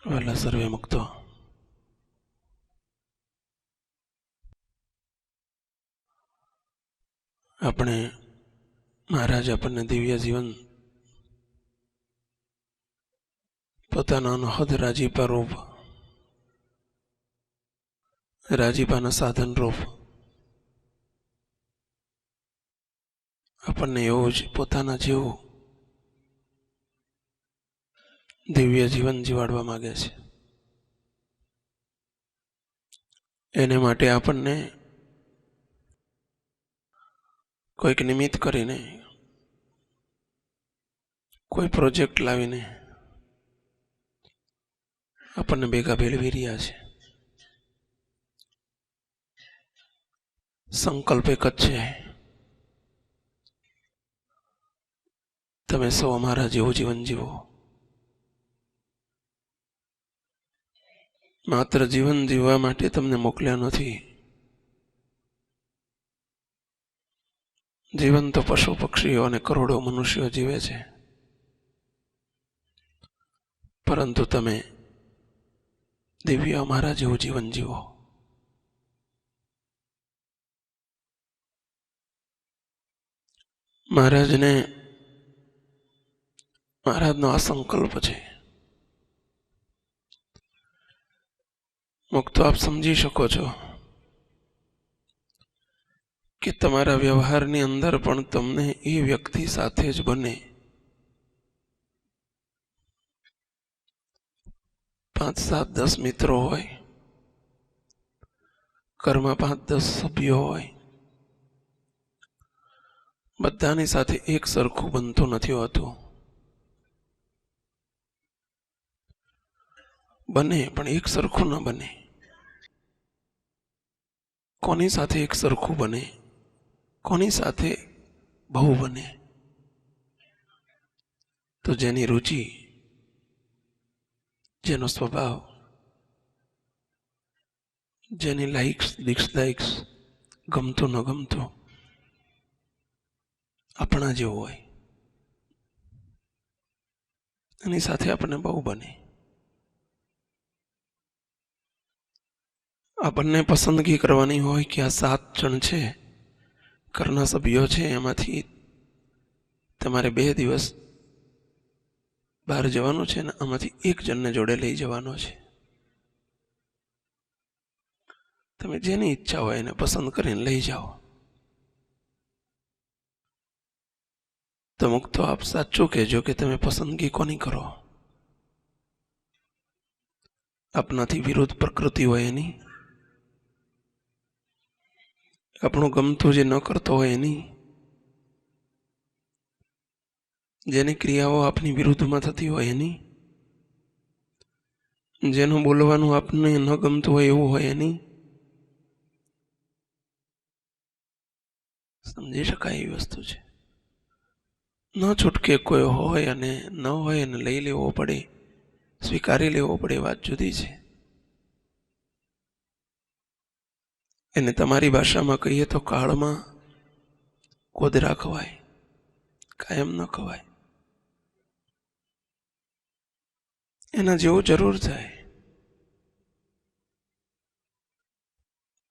વહેલા સર્વે મુક્તો. આપણે મહારાજ આપણને દિવ્ય જીવન પોતાના અનહદ રાજીપા રૂપ, રાજીપાના સાધન રૂપ આપણને એવું જ પોતાના જેવું દિવ્ય જીવન જીવાડવા માગે છે. એને માટે આપણને કોઈક નિમિત્ત કરીને, કોઈ પ્રોજેક્ટ લાવીને આપણને ભેગા ભેળવી રહ્યા છે. સંકલ્પ એક જ છે, તમે સૌ અમારા જેવું જીવન જીવો. માત્ર જીવન જીવવા માટે તમને મોકલ્યા નથી. જીવન તો પશુ પક્ષીઓ અને કરોડો મનુષ્યો જીવે છે, પરંતુ તમે દિવ્ય અમારા જેવું જીવન જીવો. મહારાજનો આ સંકલ્પ છે. મુક્તો આપ સમજી શકો છો કે તમારા વ્યવહારની અંદર પણ તમને એ વ્યક્તિ સાથે જ બને 5, 7, 10 મિત્રો હોય, ઘરમાં 5, 10 સભ્યો હોય, બધાની સાથે એક સરખું બનતું નથી હોતું. બને પણ એક સરખું ન બને. કોની સાથે એક સરખું બને, કોની સાથે બહુ બને? તો જેની રુચિ, જેનો સ્વભાવ, જેની લાઇક્સ ડિસલાઇક્સ, ગમતું ન ગમતું આપણા જેવું હોય, એની સાથે આપણને બહુ બને. આપણને પસંદગી કરવાની હોય કે આ 7 જણ છે, ઘરના સભ્યો છે, એમાંથી તમારે 2 દિવસ બહાર જવાનું છે ને આમાંથી 1 જણને જોડે લઈ જવાનો છે. તમે જેની ઈચ્છા હોય એને પસંદ કરીને લઈ જાઓ. તો મુક્તો આપ સાચું કહેજો કે તમે પસંદગી કોની કરો? આપનાથી વિરુદ્ધ પ્રકૃતિ હોય એની, આપણું ગમતું જે ન કરતો હોય એની, જેની ક્રિયાઓ આપની વિરુદ્ધમાં થતી હોય એની, જેનું બોલવાનું આપને ન ગમતું હોય એવું હોય એની. સમજી શકાય એવી વસ્તુ છે. ન છૂટકે કોઈ હોય અને ન હોય એને લઈ લેવો પડે, સ્વીકારી લેવો પડે, વાત જુદી છે. એને તમારી ભાષામાં કહીએ તો કાળમાં કોદરા ખવાય, કાયમ ન ખવાય. એના જેવું જરૂર થાય,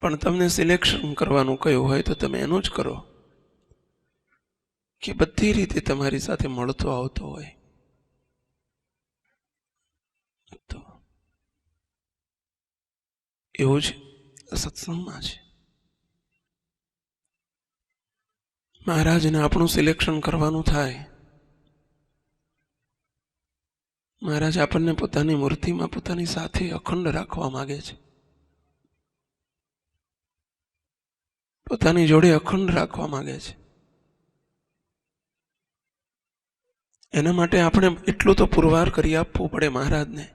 પણ તમને સિલેક્શન કરવાનું કયું હોય તો તમે એનું જ કરો કે બધી રીતે તમારી સાથે મળતો આવતો હોય. તો એવું જ સત્સંગમાં છે. મહારાજને આપણું સિલેક્શન કરવાનું થાય. મહારાજ આપણને પોતાની મૂર્તિમાં પોતાની સાથે અખંડ રાખવા માંગે છે, પોતાની જોડે અખંડ રાખવા માંગે છે. એના માટે આપણે એટલું તો પુરવાર કરી આપવું પડે મહારાજને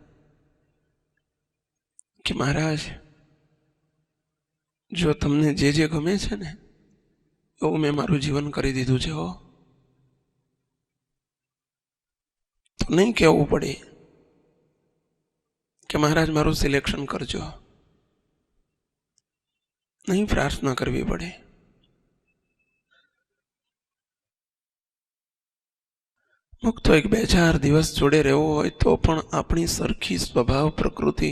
કે મહારાજ, જો તમને જે જે ગમે છે ને એવું મેં મારું જીવન કરી દીધું છે. તો નહીં કહેવું પડે કે મહારાજ મારું સિલેક્શન કરજો, નહીં પ્રાર્થના કરવી પડે. મુક્તો 1-2-4 દિવસ જોડે રહેવું હોય તો પણ આપણી સરખી સ્વભાવ પ્રકૃતિ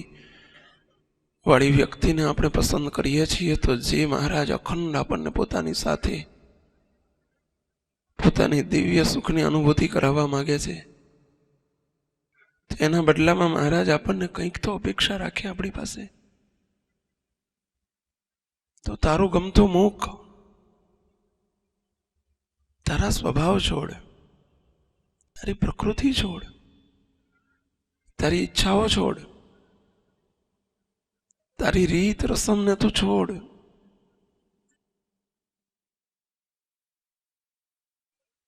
વાળી વ્યક્તિને આપણે પસંદ કરીએ છીએ, તો જે મહારાજ અખંડ આપણને પોતાની સાથે પોતાની દિવ્ય સુખની અનુભૂતિ કરાવવા માંગે છે, એના બદલામાં મહારાજ આપણને કંઈક તો અપેક્ષા રાખે આપણી પાસે. તો તારું ગમતું મુખ, તારા સ્વભાવ છોડ, તારી પ્રકૃતિ છોડ, તારી ઈચ્છાઓ છોડ, તારી રીત રસમને તું છોડ.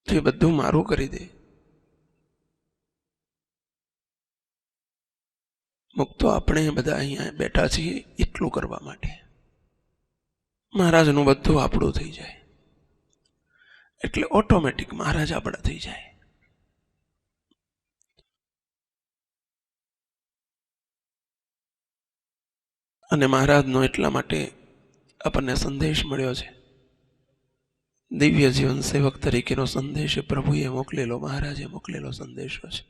એ બધું મારું કરી દે. મુક્તો આપણે બધા અહીંયા બેઠા છીએ એટલું કરવા માટે. મહારાજનું બધું આપણું થઈ જાય એટલે ઓટોમેટિક મહારાજ આપણા થઈ જાય. અને મહારાજનો એટલા માટે આપણને સંદેશ મળ્યો છે, દિવ્ય જીવન સેવક તરીકેનો સંદેશ પ્રભુએ મોકલેલો, મહારાજે મોકલેલો સંદેશો છે.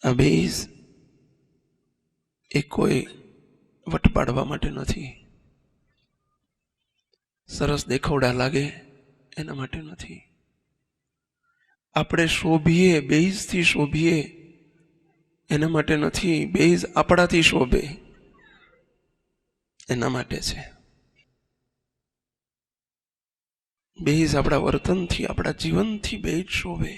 આ બેઝ એ કોઈ વટ પાડવા માટે નથી, સરસ દેખવડા લાગે એના માટે નથી. આપણે શોભીએ, બેઝથી શોભીએ એના માટે નથી, બેઝ આપણાથી શોભે એના માટે છે. બેઝ આપણા વર્તનથી, આપણા જીવનથી બેઝ શોભે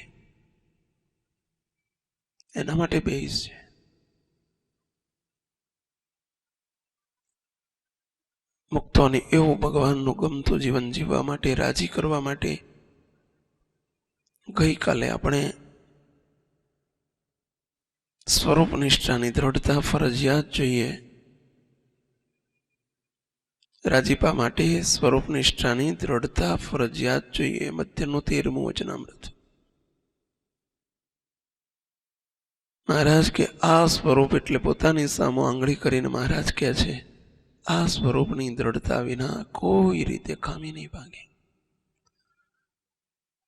એના માટે બેઝ છે. મુક્તોને એવું ભગવાનનું ગમતું જીવન જીવવા માટે, રાજી કરવા માટે ગઈકાલે આપણે સ્વરૂપ નિષ્ઠાની દ્રઢતા ફરજિયાત જોઈએ. રાજીપા માટે સ્વરૂપ નિષ્ઠાની દ્રઢતા ફરજિયાત જોઈએ. મધ્યનું 13મું વચનામૃત. મહારાજ કે આ સ્વરૂપ એટલે પોતાની સામો આંગળી કરીને મહારાજ કહે છે, આ સ્વરૂપની દ્રઢતા વિના કોઈ રીતે ખામી નહીં ભાગે.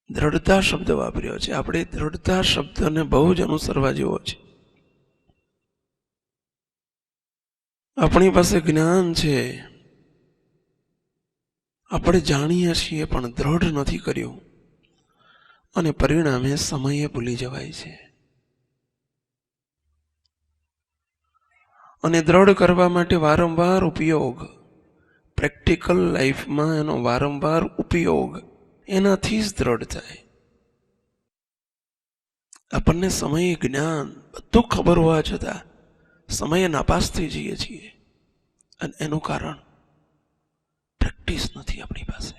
દ્રઢતા શબ્દ વાપર્યો છે. આપણે દ્રઢતા શબ્દને બહુ જ અનુસરવા જેવો છે. આપણી પાસે જ્ઞાન છે, આપણે જાણીએ છીએ પણ દ્રઢ નથી કર્યું અને પરિણામે સમયે ભૂલી જવાય છે. અને દ્રઢ કરવા માટે વારંવાર ઉપયોગ, પ્રેક્ટિકલ લાઈફમાં એનો વારંવાર ઉપયોગ, એનાથી જ દ્રઢ થાય. આપણને સમયે જ્ઞાન બધું ખબર હોવા છતાં સમયે નાપાસ થઈ જઈએ છીએ, અને એનું કારણ પ્રેક્ટિસ નથી આપણી પાસે.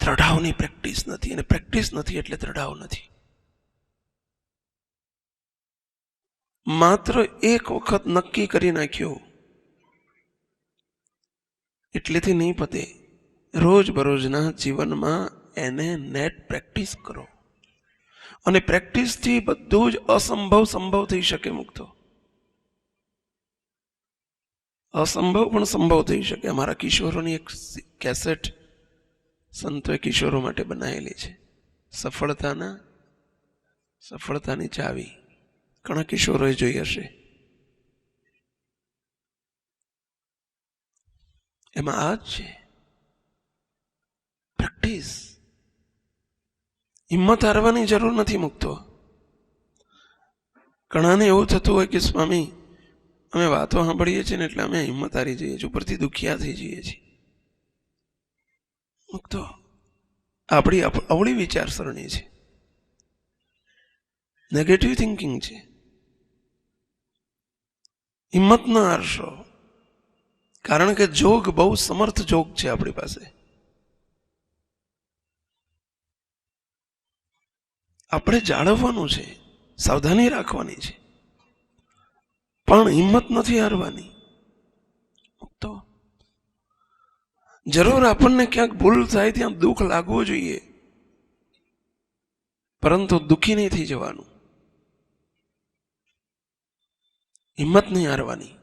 દ્રઢાવની પ્રેક્ટિસ નથી, અને પ્રેક્ટિસ નથી એટલે દ્રઢાવ નથી. માત્ર એક વખત નક્કી કરી નાખ્યું એટલેથી નહીં પતે. રોજ બરોજના જીવનમાં એને નેટ પ્રેક્ટિસ કરો, અને પ્રેક્ટિસથી બધું જ અસંભવ સંભવ થઈ શકે. મુક્તો અસંભવ પણ સંભવ થઈ શકે. અમારા કિશોરોની એક કેસેટ સંતોએ કિશોરો માટે બનાવેલી છે, સફળતાની ચાવી. ઘણા કિશોરોએ જોઈ હશે. એમાં આ જ છે પ્રેક્ટિસ. હિંમત હારવાની જરૂર નથી. મુક્તો ઘણાને એવું થતું હોય કે સ્વામી અમે વાતો સાંભળીએ છીએ ને એટલે અમે હિંમત હારી જઈએ છીએ, ઉપરથી દુખિયા થઈ જઈએ છીએ. મુક્તો આપણી અવળી વિચારસરણી છે. નેગેટિવ થિંકિંગ છે. હિંમત ન હારશો, કારણ કે જોગ બહુ સમર્થ જોગ છે આપણી પાસે. આપણે જાળવવાનું છે, સાવધાની રાખવાની છે, પણ હિંમત નથી હારવાની. તો જરૂર આપણને ક્યાંક ભૂલ થાય ત્યાં દુઃખ લાગવું જોઈએ, પરંતુ દુઃખી નહીં થઈ જવાનું. હિંમત નહીં હારવાની.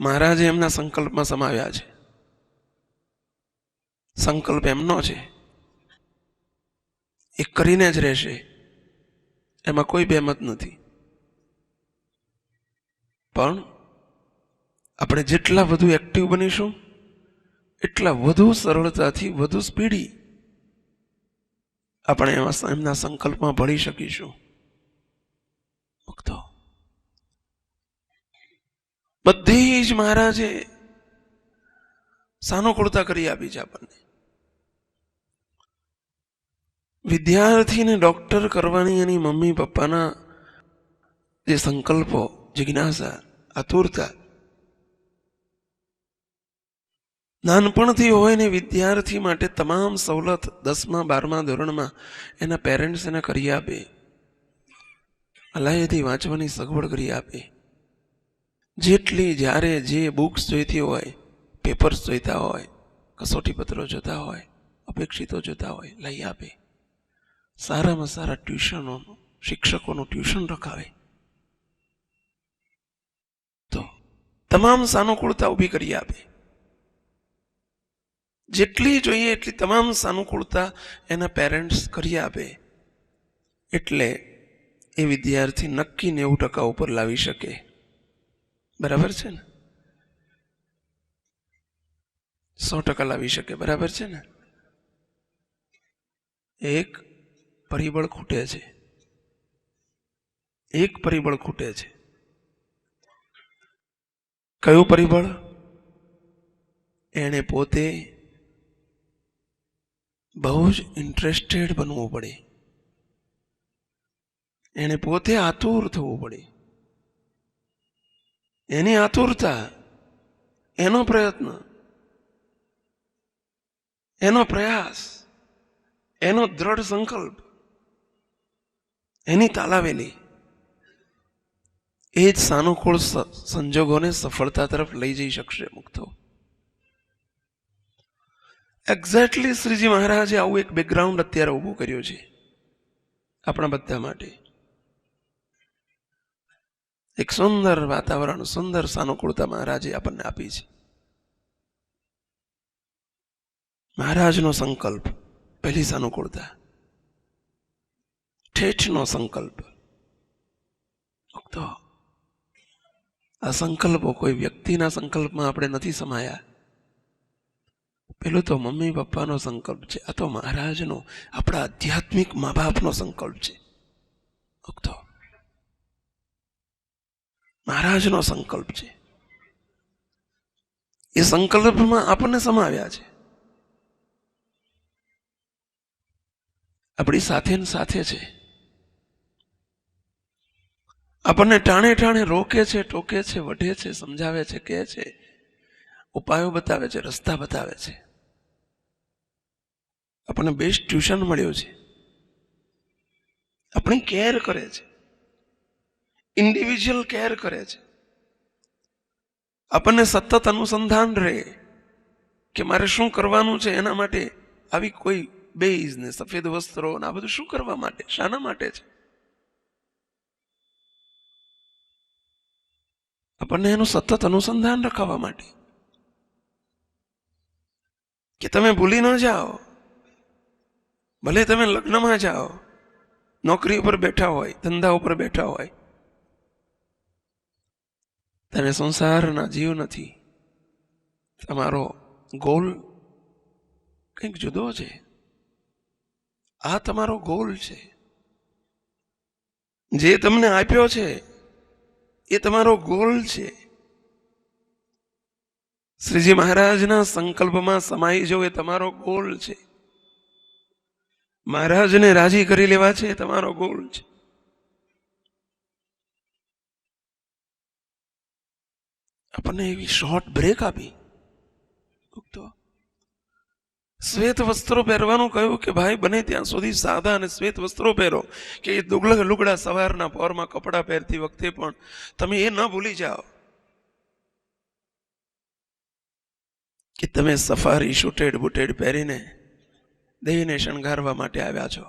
મહારાજે એમના સંકલ્પમાં સમાવ્યા છે. સંકલ્પ એમનો છે, એ કરીને જ રહેશે, એમાં કોઈ બેમત નથી. પણ આપણે જેટલા વધુ એક્ટિવ બનીશું એટલા વધુ સરળતાથી, વધુ સ્પીડી આપણે એમના સંકલ્પમાં ભળી શકીશું. ભક્તો, બધી જ મહારાજે સાનુકૂળતા કરી આપી છે આપણને. વિદ્યાર્થીને ડોક્ટર કરવાની એની મમ્મી પપ્પાના જે સંકલ્પો, જિજ્ઞાસા, આતુરતા નાનપણથી હોય ને, વિદ્યાર્થી માટે તમામ સવલત 10મા 12મા ધોરણમાં એના પેરેન્ટ્સ એને કરી આપે. અલાયદી વાંચવાની સગવડ કરી આપે. જેટલી જ્યારે જે બુક્સ જોઈતી હોય, પેપર્સ જોઈતા હોય, કસોટી પત્રો જોતા હોય, અપેક્ષિતો જોતા હોય, લઈ આપે. સારામાં સારા ટ્યુશનોનું, શિક્ષકોનું ટ્યુશન રખાવે. તો તમામ સાનુકૂળતા ઊભી કરી આપે. જેટલી જોઈએ એટલી તમામ સાનુકૂળતા એના પેરેન્ટ્સ કરી આપે. એટલે એ વિદ્યાર્થી નક્કી 90% ઉપર લાવી શકે. બરાબર છે ને? 100% લાવી શકે. બરાબર છે ને? એક પરિબળ ખૂટે છે. એક પરિબળ ખૂટે છે. કયું પરિબળ? એને પોતે બહુ જ ઇન્ટરેસ્ટેડ બનવું પડે. એને પોતે આતુર થવું પડે. એની આતુરતા, એનો પ્રયત્ન, એનો પ્રયાસ, એનો દ્રઢ સંકલ્પ, એની તાલાવેલી, એ જ સાનુકૂળ સંજોગોને સફળતા તરફ લઈ જઈ શકશે. મુક્તો એક્ઝેક્ટલી શ્રીજી મહારાજે આવું એક બેકગ્રાઉન્ડ અત્યારે ઊભું કર્યું છે આપણા બધા માટે. એક સુંદર વાતાવરણ, સુંદર સાનુકૂળતા મહારાજે આપણને આપી છે. મહારાજનો સંકલ્પ, પહેલી સાનુકૂળતા. ઠેઠનો સંકલ્પ. તો આ સંકલ્પો કોઈ વ્યક્તિના સંકલ્પમાં આપણે નથી સમાયા. પેલું તો મમ્મી પપ્પાનો સંકલ્પ છે. આ તો મહારાજનો, આપણા આધ્યાત્મિક મા બાપનો સંકલ્પ છે. તો મહારાજનો સંકલ્પ છે. એ સંકલ્પમાં આપણને સમાવ્યા છે. આપણી સાથે ને સાથે છે. આપણને ટાણે ટાણે રોકે છે, ટોકે છે, વઢે છે, સમજાવે છે, કહે છે, ઉપાયો બતાવે છે, રસ્તા બતાવે છે. આપણને બેસ્ટ ટ્યુશન મળ્યું છે. આપણી કેર કરે છે, ઇન્ડિવિજ્યુઅલ કેર કરે છે. આપણને સતત અનુસંધાન રહે કે મારે શું કરવાનું છે. એના માટે આવી કોઈ બેઝ ને સફેદ વસ્ત્રો ને આ બધું શું કરવા માટે, શાના માટે છે? આપણને એનું સતત અનુસંધાન રખાવવા માટે, કે તમે ભૂલી ન જાઓ. ભલે તમે લગ્નમાં જાઓ, નોકરી ઉપર બેઠા હોય, ધંધા ઉપર બેઠા હોય, તમે સંસારના જીવ નથી. તમારો ગોલ કંઈક જુદો છે. આ તમારો ગોલ છે. જે તમને આપ્યો છે એ તમારો ગોલ છે. શ્રીજી મહારાજના સંકલ્પમાં સમાઈ જવો એ તમારો ગોલ છે. મહારાજને રાજી કરી લેવા છે, તમારો ગોલ છે. આપણને એવી શોર્ટ બ્રેક આપી. તો શ્વેત વસ્ત્રો પહેરવાનું કહ્યું કે ભાઈ બને ત્યાં સુધી સાદા અને શ્વેત વસ્ત્રો પહેરો, કે એ લુગડા સવારના પોરમાં કપડાં પહેરતી વખતે પણ તમે એ ન ભૂલી જાઓ કે તમે સફારી શૂટેડ બુટેડ પહેરીને દેહને શણગારવા માટે આવ્યા છો.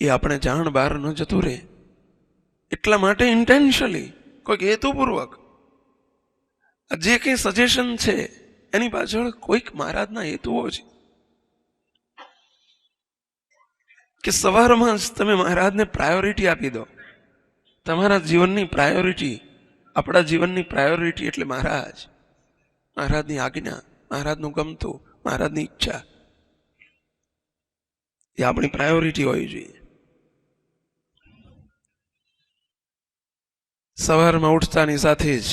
એ આપણે જાણ બહાર ન જતું રહે એટલા માટે ઇન્ટેન્શનલી કોઈક હેતુપૂર્વક જે કંઈ સજેશન છે એની પાછળ કોઈક મહારાજના હેતુઓ છે કે સવારમાં જ તમે મહારાજને પ્રાયોરિટી આપી દો. તમારા જીવનની પ્રાયોરિટી, આપણા જીવનની પ્રાયોરિટી એટલે મહારાજ, મહારાજની આજ્ઞા, મહારાજનું ગમતું, મહારાજની ઈચ્છા, એ આપણી પ્રાયોરિટી હોવી જોઈએ. સવારમાં ઉઠતાની સાથે જ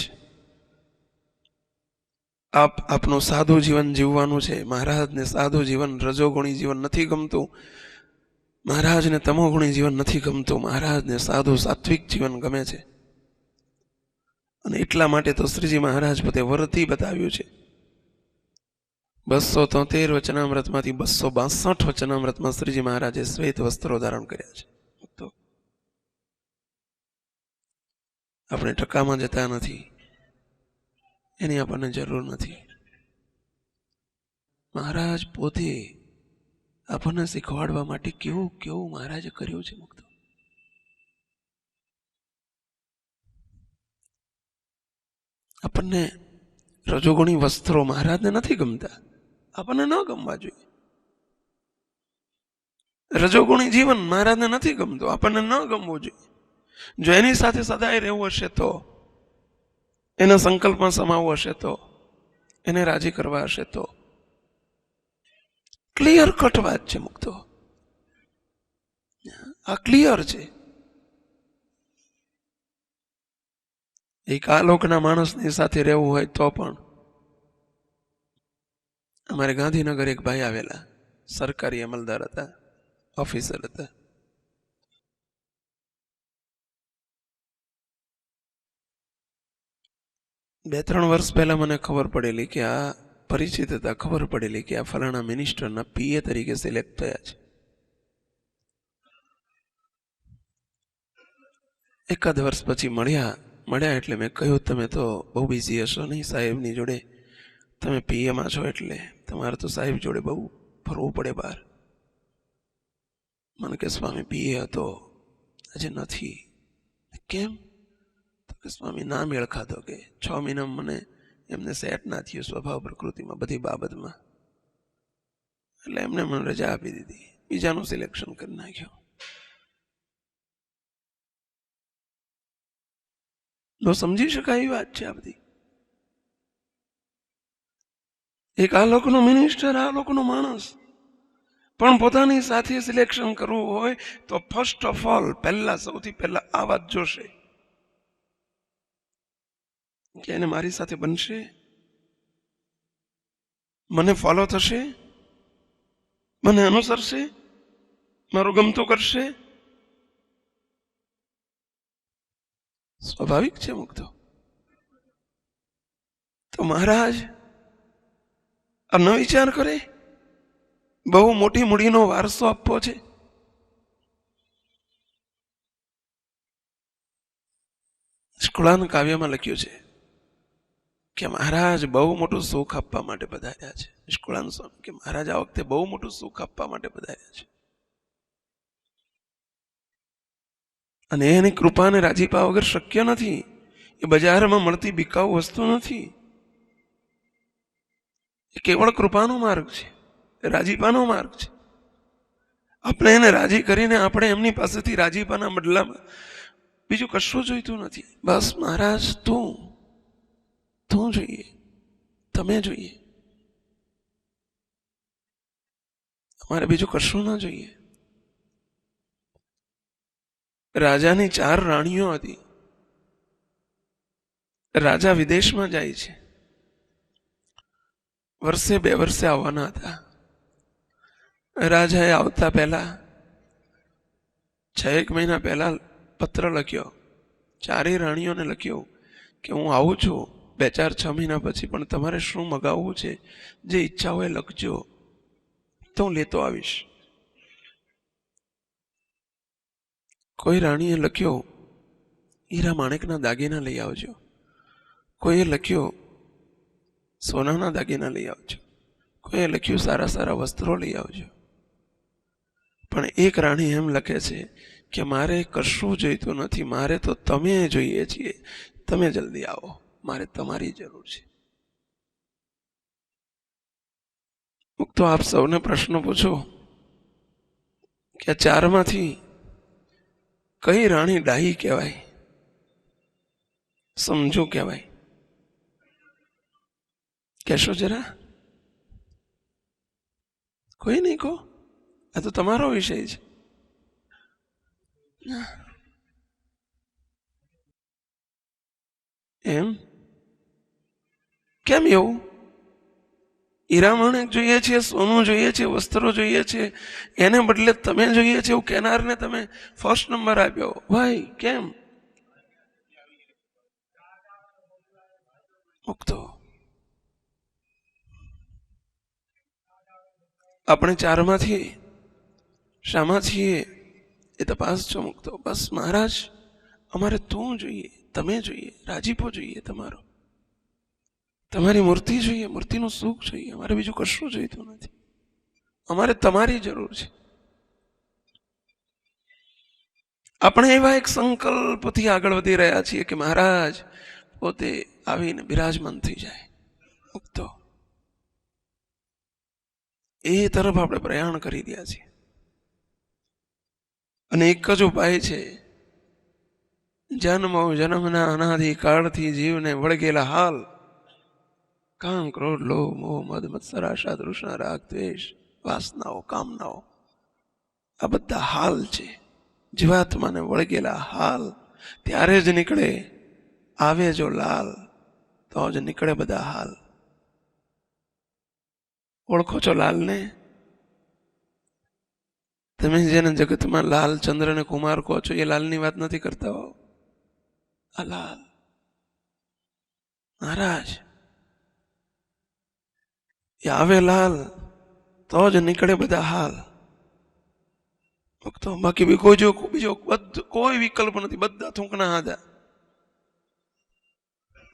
આપનું સાદું જીવન જીવવાનું છે. મહારાજને સાદું જીવન, રજોગુણી જીવન નથી ગમતું, મહારાજને તમોગુણી જીવન નથી ગમતું, મહારાજને સાદું સાત્વિક જીવન ગમે છે. અને એટલા માટે તો શ્રીજી મહારાજ પોતે વર્તી બતાવ્યું છે. 273 વચનામૃતમાંથી 262 વચનામૃતમાં શ્રીજી મહારાજે શ્વેત વસ્ત્રો ધારણ કર્યા છે. તો આપણે ટકામાં જતા નથી, એની આપણને જરૂર નથી. મહારાજ પોતે આપણને શીખવાડવા માટે કેવું કેવું મહારાજે કર્યું છે. મુક્તો આપણને રજોગુણી વસ્ત્રો મહારાજને નથી ગમતા, આપણને ન ગમવા જોઈએ. રજોગુણી જીવન મહારાજને નથી ગમતું, આપણને ન ગમવું જોઈએ. જો એની સાથે સદાય રહેવું હશે તો, એના સંકલ્પમાં સમાવવું હશે તો, એને રાજી કરવા હશે તો, ક્લિયર કટ વાત છે. મુક્તો આ ક્લિયર છે. એક આ લોકના માણસની સાથે રહેવું હોય તો પણ, અમારે ગાંધીનગર એક ભાઈ આવેલા, સરકારી અમલદાર હતા, ઓફિસર હતા. બે ત્રણ વર્ષ પહેલા મને ખબર પડેલી કે આ પરિચિત હતા, ખબર પડેલી કે આ ફલાણા મિનિસ્ટરના પીએ તરીકે સિલેક્ટ થયા છે. એકાદ વર્ષ પછી મળ્યા એટલે મેં કહ્યું, તમે તો બહુ બિઝી હશો નહીં સાહેબની જોડે, તમે પીએમાં છો એટલે તમારે તો સાહેબ જોડે બહુ ફરવું પડે બહાર. મને કે સ્વામી પીએ હતો, આજે નથી. કેમ? તો કે સ્વામી ના મેળ ખાધો, કે 6 મહિનામાં મને એમને સેટ ના થયું સ્વભાવ પ્રકૃતિમાં, બધી બાબતમાં, એટલે એમને મને રજા આપી દીધી, બીજાનું સિલેક્શન કરી નાખ્યું. તો સમજી શકાય એ વાત છે આ બધી. એક આ લોકનો મિનિસ્ટર, આ લોકનો માણસ, પણ પોતાની સાથે સિલેક્શન કરવું હોય તો ફર્સ્ટ ઓફ ઓલ, સૌથી પહેલા આ વાત જોશે કે એને મારી સાથે બનશે, મને ફોલો થશે, મને અનુસરશે, મારું ગમતું કરશે. સ્વાભાવિક છે મુક્તો. તો મહારાજ આ ન વિચાર કરે, બહુ મોટી મૂડીનો વારસો આપવો છે. નિષ્કુળાન કાવ્યમાં લખ્યું છે કે મહારાજ બહુ મોટું સુખ આપવા માટે પધાર્યા છે. નિષ્કુળાન સ્વામી કે મહારાજ આ વખતે બહુ મોટું સુખ આપવા માટે પધાર્યા છે, અને એની કૃપાને રાજીપા વગર શક્ય નથી. એ બજારમાં મળતી બિકાઉ વસ્તુ નથી, એ કેવળ કૃપાનો માર્ગ છે, રાજીપાનો માર્ગ છે. આપણે એને રાજી કરીને આપણે એમની પાસેથી રાજીપાના બદલામાં બીજું કશું જોઈતું નથી. બસ મહારાજ તું જોઈએ, તમે જોઈએ, અમારે બીજું કશું ના જોઈએ. રાજાની 4 રાણીઓ હતી. રાજા વિદેશમાં જાય છે, વર્ષે 2 વર્ષે આવવાના હતા. રાજાએ આવતા પહેલા 6 મહિના પહેલા પત્ર લખ્યો, 4 રાણીઓને લખ્યો કે હું આવું છું 2-4-6 મહિના પછી, પણ તમારે શું મગાવવું છે, જે ઈચ્છા હોય લખજો, તો હું લેતો આવીશ. કોઈ રાણીએ લખ્યો હીરા માણેકના દાગીના લઈ આવજો, કોઈએ લખ્યો સોનાના દાગીના લઈ આવજો, કોઈએ લખ્યું સારા સારા વસ્ત્રો લઈ આવજો. પણ એક રાણી એમ લખે છે કે મારે કશું જોઈતું નથી, મારે તો તમે જોઈએ છીએ, તમે જલ્દી આવો, મારે તમારી જરૂર છે. તો આપ સૌને પ્રશ્ન પૂછો કે આ 4માંથી કઈ રાણી ડાહી કહેવાય, સમજુ કહેવાય? કહેશો જરા? કોઈ નહીં કહો? આ તો તમારો વિષય છે. એમ કેમ એવું? હીરા માણેક જોઈએ છે, સોનું જોઈએ છે, વસ્ત્રો જોઈએ છે, એને બદલે તમે જોઈએ છે એવું કહેનારને તમે ફર્સ્ટ નંબર આપ્યો. ભાઈ કેમ? મુક્તો આપણે 4માંથી શામાં છીએ એ તપાસ છો મુક્તો. બસ મહારાજ અમારે તું જોઈએ, તમે જોઈએ, રાજીપો જોઈએ તમારો, તમારી મૂર્તિ જોઈએ, મૂર્તિનું સુખ જોઈએ, અમારે બીજું કશું જોઈતું નથી, અમારે તમારી જરૂર છે. આપણે એવા એક સંકલ્પથી આગળ વધી રહ્યા છીએ કે મહારાજ પોતે આવીને બિરાજમાન થઈ જાય. મુક્તો એ તરફ આપણે પ્રયાણ કરી રહ્યા છીએ. અને એક જ ઉપાય છે, જન્મના અનાદિ કાળથી જીવને વળગેલા હાલ, કામ, ક્રોધ, લોભ, મોહ, મદ, મત્સર, આશા, તૃષ્ણા, રાગ, દ્વેષ, વાસનાઓ, કામનાઓ, આ બધા હાલ છે. જીવાત્માને વળગેલા હાલ ત્યારે જ નીકળે. આવે જો લાલ તો જ નીકળે બધા હાલ. ઓળખો છો લાલને? તમે જેને જગતમાં લાલ, ચંદ્ર ને કુમાર કહો છો, એ લાલની વાત નથી કરતા હો. આ લાલ મહારાજ એ આવે લાલ તો જ નીકળે બધા હાલ. તો બાકી બીજો કોઈ વિકલ્પ નથી. બધા થૂંકના સાદા,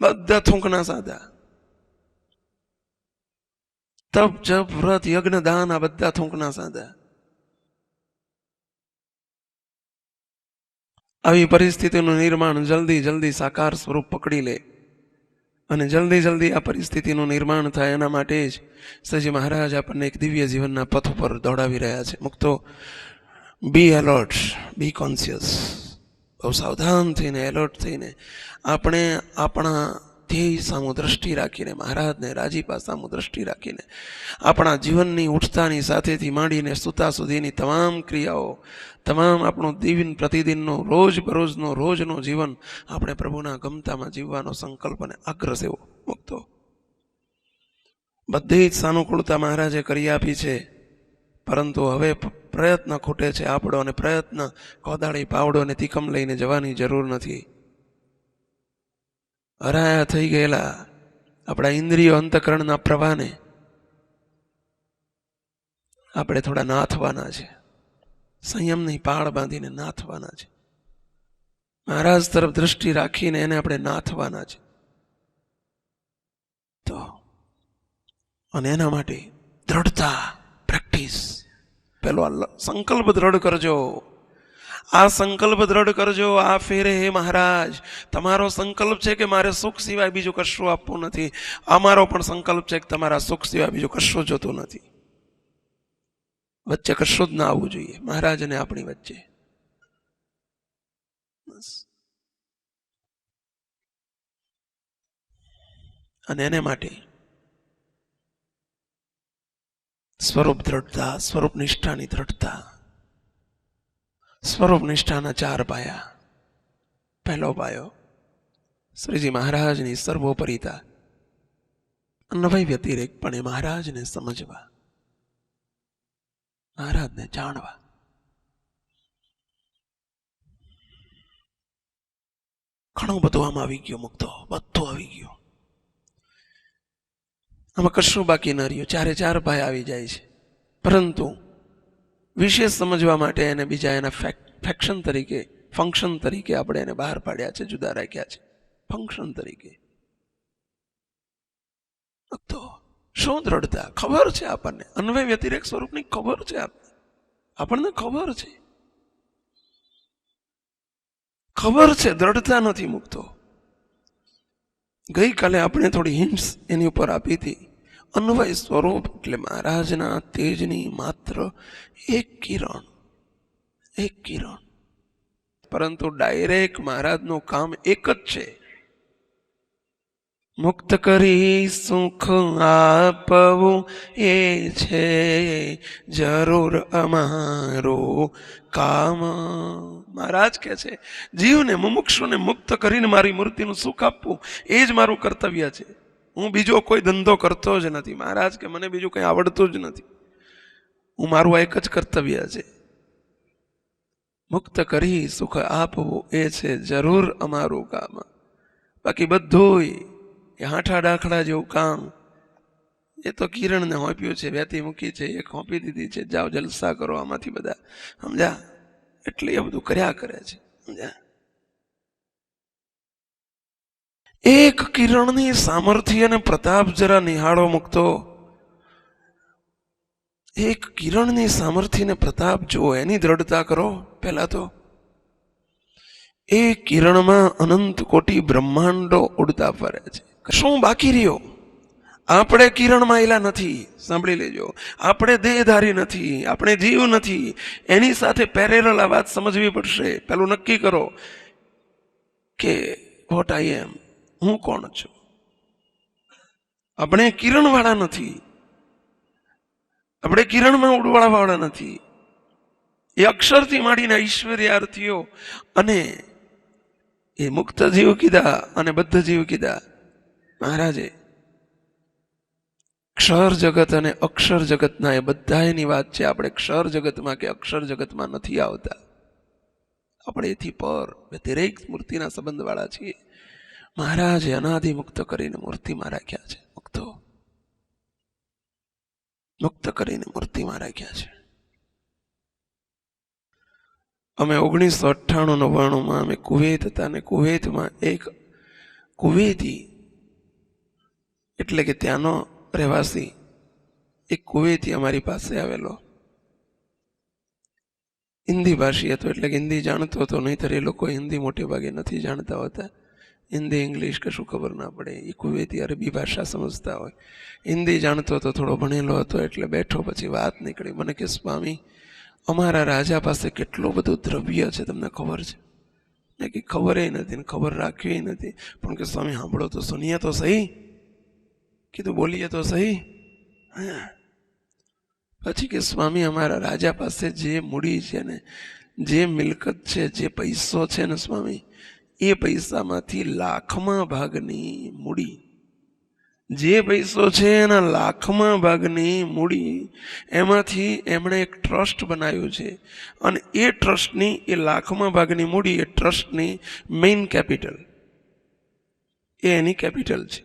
બધા થૂંકના સાદા. તપ, જપ, વ્રત, યજ્ઞ, દાન, આ બધા થૂંકના સાદા. આવી પરિસ્થિતિનું નિર્માણ જલ્દી સાકાર સ્વરૂપ પકડી લે અને જલ્દી આ પરિસ્થિતિનું નિર્માણ થાય. એના માટે જ શ્રીજી મહારાજ આપણને એક દિવ્ય જીવનના પથ ઉપર દોડાવી રહ્યા છે. મુક્તો બી એલર્ટ, બી કોન્શિયસ. બહુ સાવધાન થઈને, એલર્ટ થઈને આપણે આપણા ધ્યેય સામુ દ્રષ્ટિ રાખીને, મહારાજને રાજીપા સામુ દ્રષ્ટિ રાખીને આપણા જીવનની ઉઠતાની સાથેથી માંડીને સુતા સુધીની તમામ ક્રિયાઓ, તમામ આપણું દિન પ્રતિદિનનો રોજનો જીવન આપણે પ્રભુના ગમતામાં જીવવાનો સંકલ્પ અને આગ્રહ સેવો. મુક્તો બધી જ સાનુકૂળતા મહારાજે કરી આપી છે, પરંતુ હવે પ્રયત્ન ખૂટે છે આપણો. અને પ્રયત્ન કોદાળી, પાવડો અને તીકમ લઈને જવાની જરૂર નથી. હરાયા થઈ ગયેલા આપણા ઇન્દ્રિયો અંતકરણના પ્રવાહને આપણે થોડા નાથવાના છે. સંયમની પાળ બાંધીને નાથવાના છે. મહારાજ તરફ દ્રષ્ટિ રાખીને એને આપણે નાથવાના છે. તો અને એના માટે દ્રઢતા, પ્રેક્ટિસ. પેલો સંકલ્પ દ્રઢ કરજો. આ સંકલ્પ દ્રઢ કરજો. આ ફેરે હે મહારાજ તમારો સંકલ્પ છે કે મારે સુખ સિવાય બીજું કશું આપવું નથી. અમારો પણ સંકલ્પ છે કે તમારા સુખ સિવાય બીજું કશું જોતું નથી. વચ્ચે કશું જ ના આવવું જોઈએ મહારાજ અને આપણી વચ્ચે. અને એને માટે સ્વરૂપ દ્રઢતા, સ્વરૂપ નિષ્ઠાની દ્રઢતા. સ્વરૂપ નિષ્ઠાના 4 પાયા. પહેલો પાયો શ્રીજી મહારાજની સર્વોપરિતા અન્વય વ્યતિરેકપણે મહારાજને સમજવા, મહારાજને જાણવા. ઘણું બધું આમાં આવી ગયું. મુક્તો બધું આવી ગયું. આમાં કશું બાકી ન રહ્યું. ચારે ચાર ભાઈ આવી જાય છે, પરંતુ વિશેષ સમજવા માટે એને બીજા એના ફેક્શન તરીકે, ફંક્શન તરીકે આપણે એને બહાર પાડ્યા છે, જુદા રાખ્યા છે, ફંક્શન તરીકે. તો શું દ્રઢતા? ખબર છે આપણને, અન્વય વ્યતિરેક સ્વરૂપની ખબર છે આપણને ખબર છે, ખબર છે, દ્રઢતા નથી. મુક્તો ગઈકાલે આપણે થોડી હિન્ટ્સ એની ઉપર આપી હતી. અન્વય સ્વરૂપ એટલે મહારાજના તેજની માત્ર એક કિરણ, એક કિરણ. પરંતુ ડાયરેક્ટ મહારાજનું કામ એક જ છે, મુક્ત કરી સુખ આપવું એ છે જરૂર અમારું કામ. મહારાજ કહે છે જીવને, મુમુક્ષુને મુક્ત કરીને મારી મૂર્તિનું સુખ આપવું એ જ મારું કર્તવ્ય છે. હું બીજો કોઈ ધંધો કરતો જ નથી. મહારાજ કે મને બીજું કંઈ આવડતું જ નથી. હું મારું એક જ કર્તવ્ય છે, મુક્ત કરી સુખ આપવું એ છે જરૂર અમારું કામ. બાકી બધું એ હાંઠા ડાખડા જેવું કામ એ તો કિરણને હોંપ્યું છે, વેતી મૂકી છે, એક હોંપી દીધી છે, જાઓ જલસા કરો આમાંથી બધા, સમજ્યા? એટલે એ બધું કર્યા કરે છે, સમજ્યા? એક કિરણની સામર્થ્ય અને પ્રતાપ જરા નિહાળો. મુક્તો એક કિરણની સામર્થ્ય અને પ્રતાપ જુઓ, એની દ્રઢતા કરો. પહેલા તો એ કિરણમાં અનંત કોટી બ્રહ્માંડો ઉડતા ફરે છે. શું બાકી રહ્યો? આપણે કિરણમાં એલા નથી. સાંભળી લેજો, આપણે દેહધારી નથી, આપણે જીવ નથી. એની સાથે પેરેલલ આ વાત સમજવી પડશે. પેલું નક્કી કરો કે વોટ આઈ એમ, હું કોણ છું. આપણે કિરણ વાળા નથી, આપણે કિરણમાં ઉડવાળા વાળા નથી. એ અક્ષરથી માંડીને ઐશ્વર્યાર્થીઓ અને એ મુક્ત જીવ કીધા અને બદ્ધ જીવ કીધા મહારાજે. ક્ષર જગત અને અક્ષર જગતના એ બધા એની વાત છે. આપણે ક્ષર જગતમાં કે અક્ષર જગતમાં નથી આવતા. આપણે એથી પર વ્યતિરેક મૂર્તિના સંબંધ વાળા છીએ. મહારાજે અનાદિ મુક્ત કરીને મૂર્તિમાં રાખ્યા છે. મુક્તો મુક્ત કરીને મૂર્તિમાં રાખ્યા છે. અમે 1998-99 અમે કુવેત હતા ને કુવેતમાં એક કુવેતી એટલે કે ત્યાંનો રહેવાસી એક કુવેતી અમારી પાસે આવેલો. હિન્દી ભાષી હતો, એટલે કે હિન્દી જાણતો હતો. નહીંતર એ લોકો હિન્દી મોટે ભાગે નથી જાણતા હોતા. હિન્દી ઇંગ્લિશ કશું ખબર ના પડે. એ કુવેતી અરબી ભાષા સમજતા હોય. હિન્દી જાણતો હતો, થોડો ભણેલો હતો. એટલે બેઠો, પછી વાત નીકળી. મને કે સ્વામી, અમારા રાજા પાસે કેટલું બધું દ્રવ્ય છે, તમને ખબર છે? ને કે ખબર નથી ને ખબર રાખવી નથી. પણ કે સ્વામી સાંભળો તો, સુનીએ તો સહી. કીધું બોલીએ તો સહી. પછી કે સ્વામી, અમારા રાજા પાસે જે મૂડી છે ને, જે મિલકત છે, જે પૈસો છે ને સ્વામી, એ પૈસામાંથી લાખમાં ભાગની મૂડી, જે પૈસો છે એના લાખમાં ભાગની મૂડી, એમાંથી એમણે એક ટ્રસ્ટ બનાવ્યું છે. અને એ ટ્રસ્ટની, એ લાખમાં ભાગની મૂડી, એ ટ્રસ્ટની મેઇન કેપિટલ, એ એની કેપિટલ છે.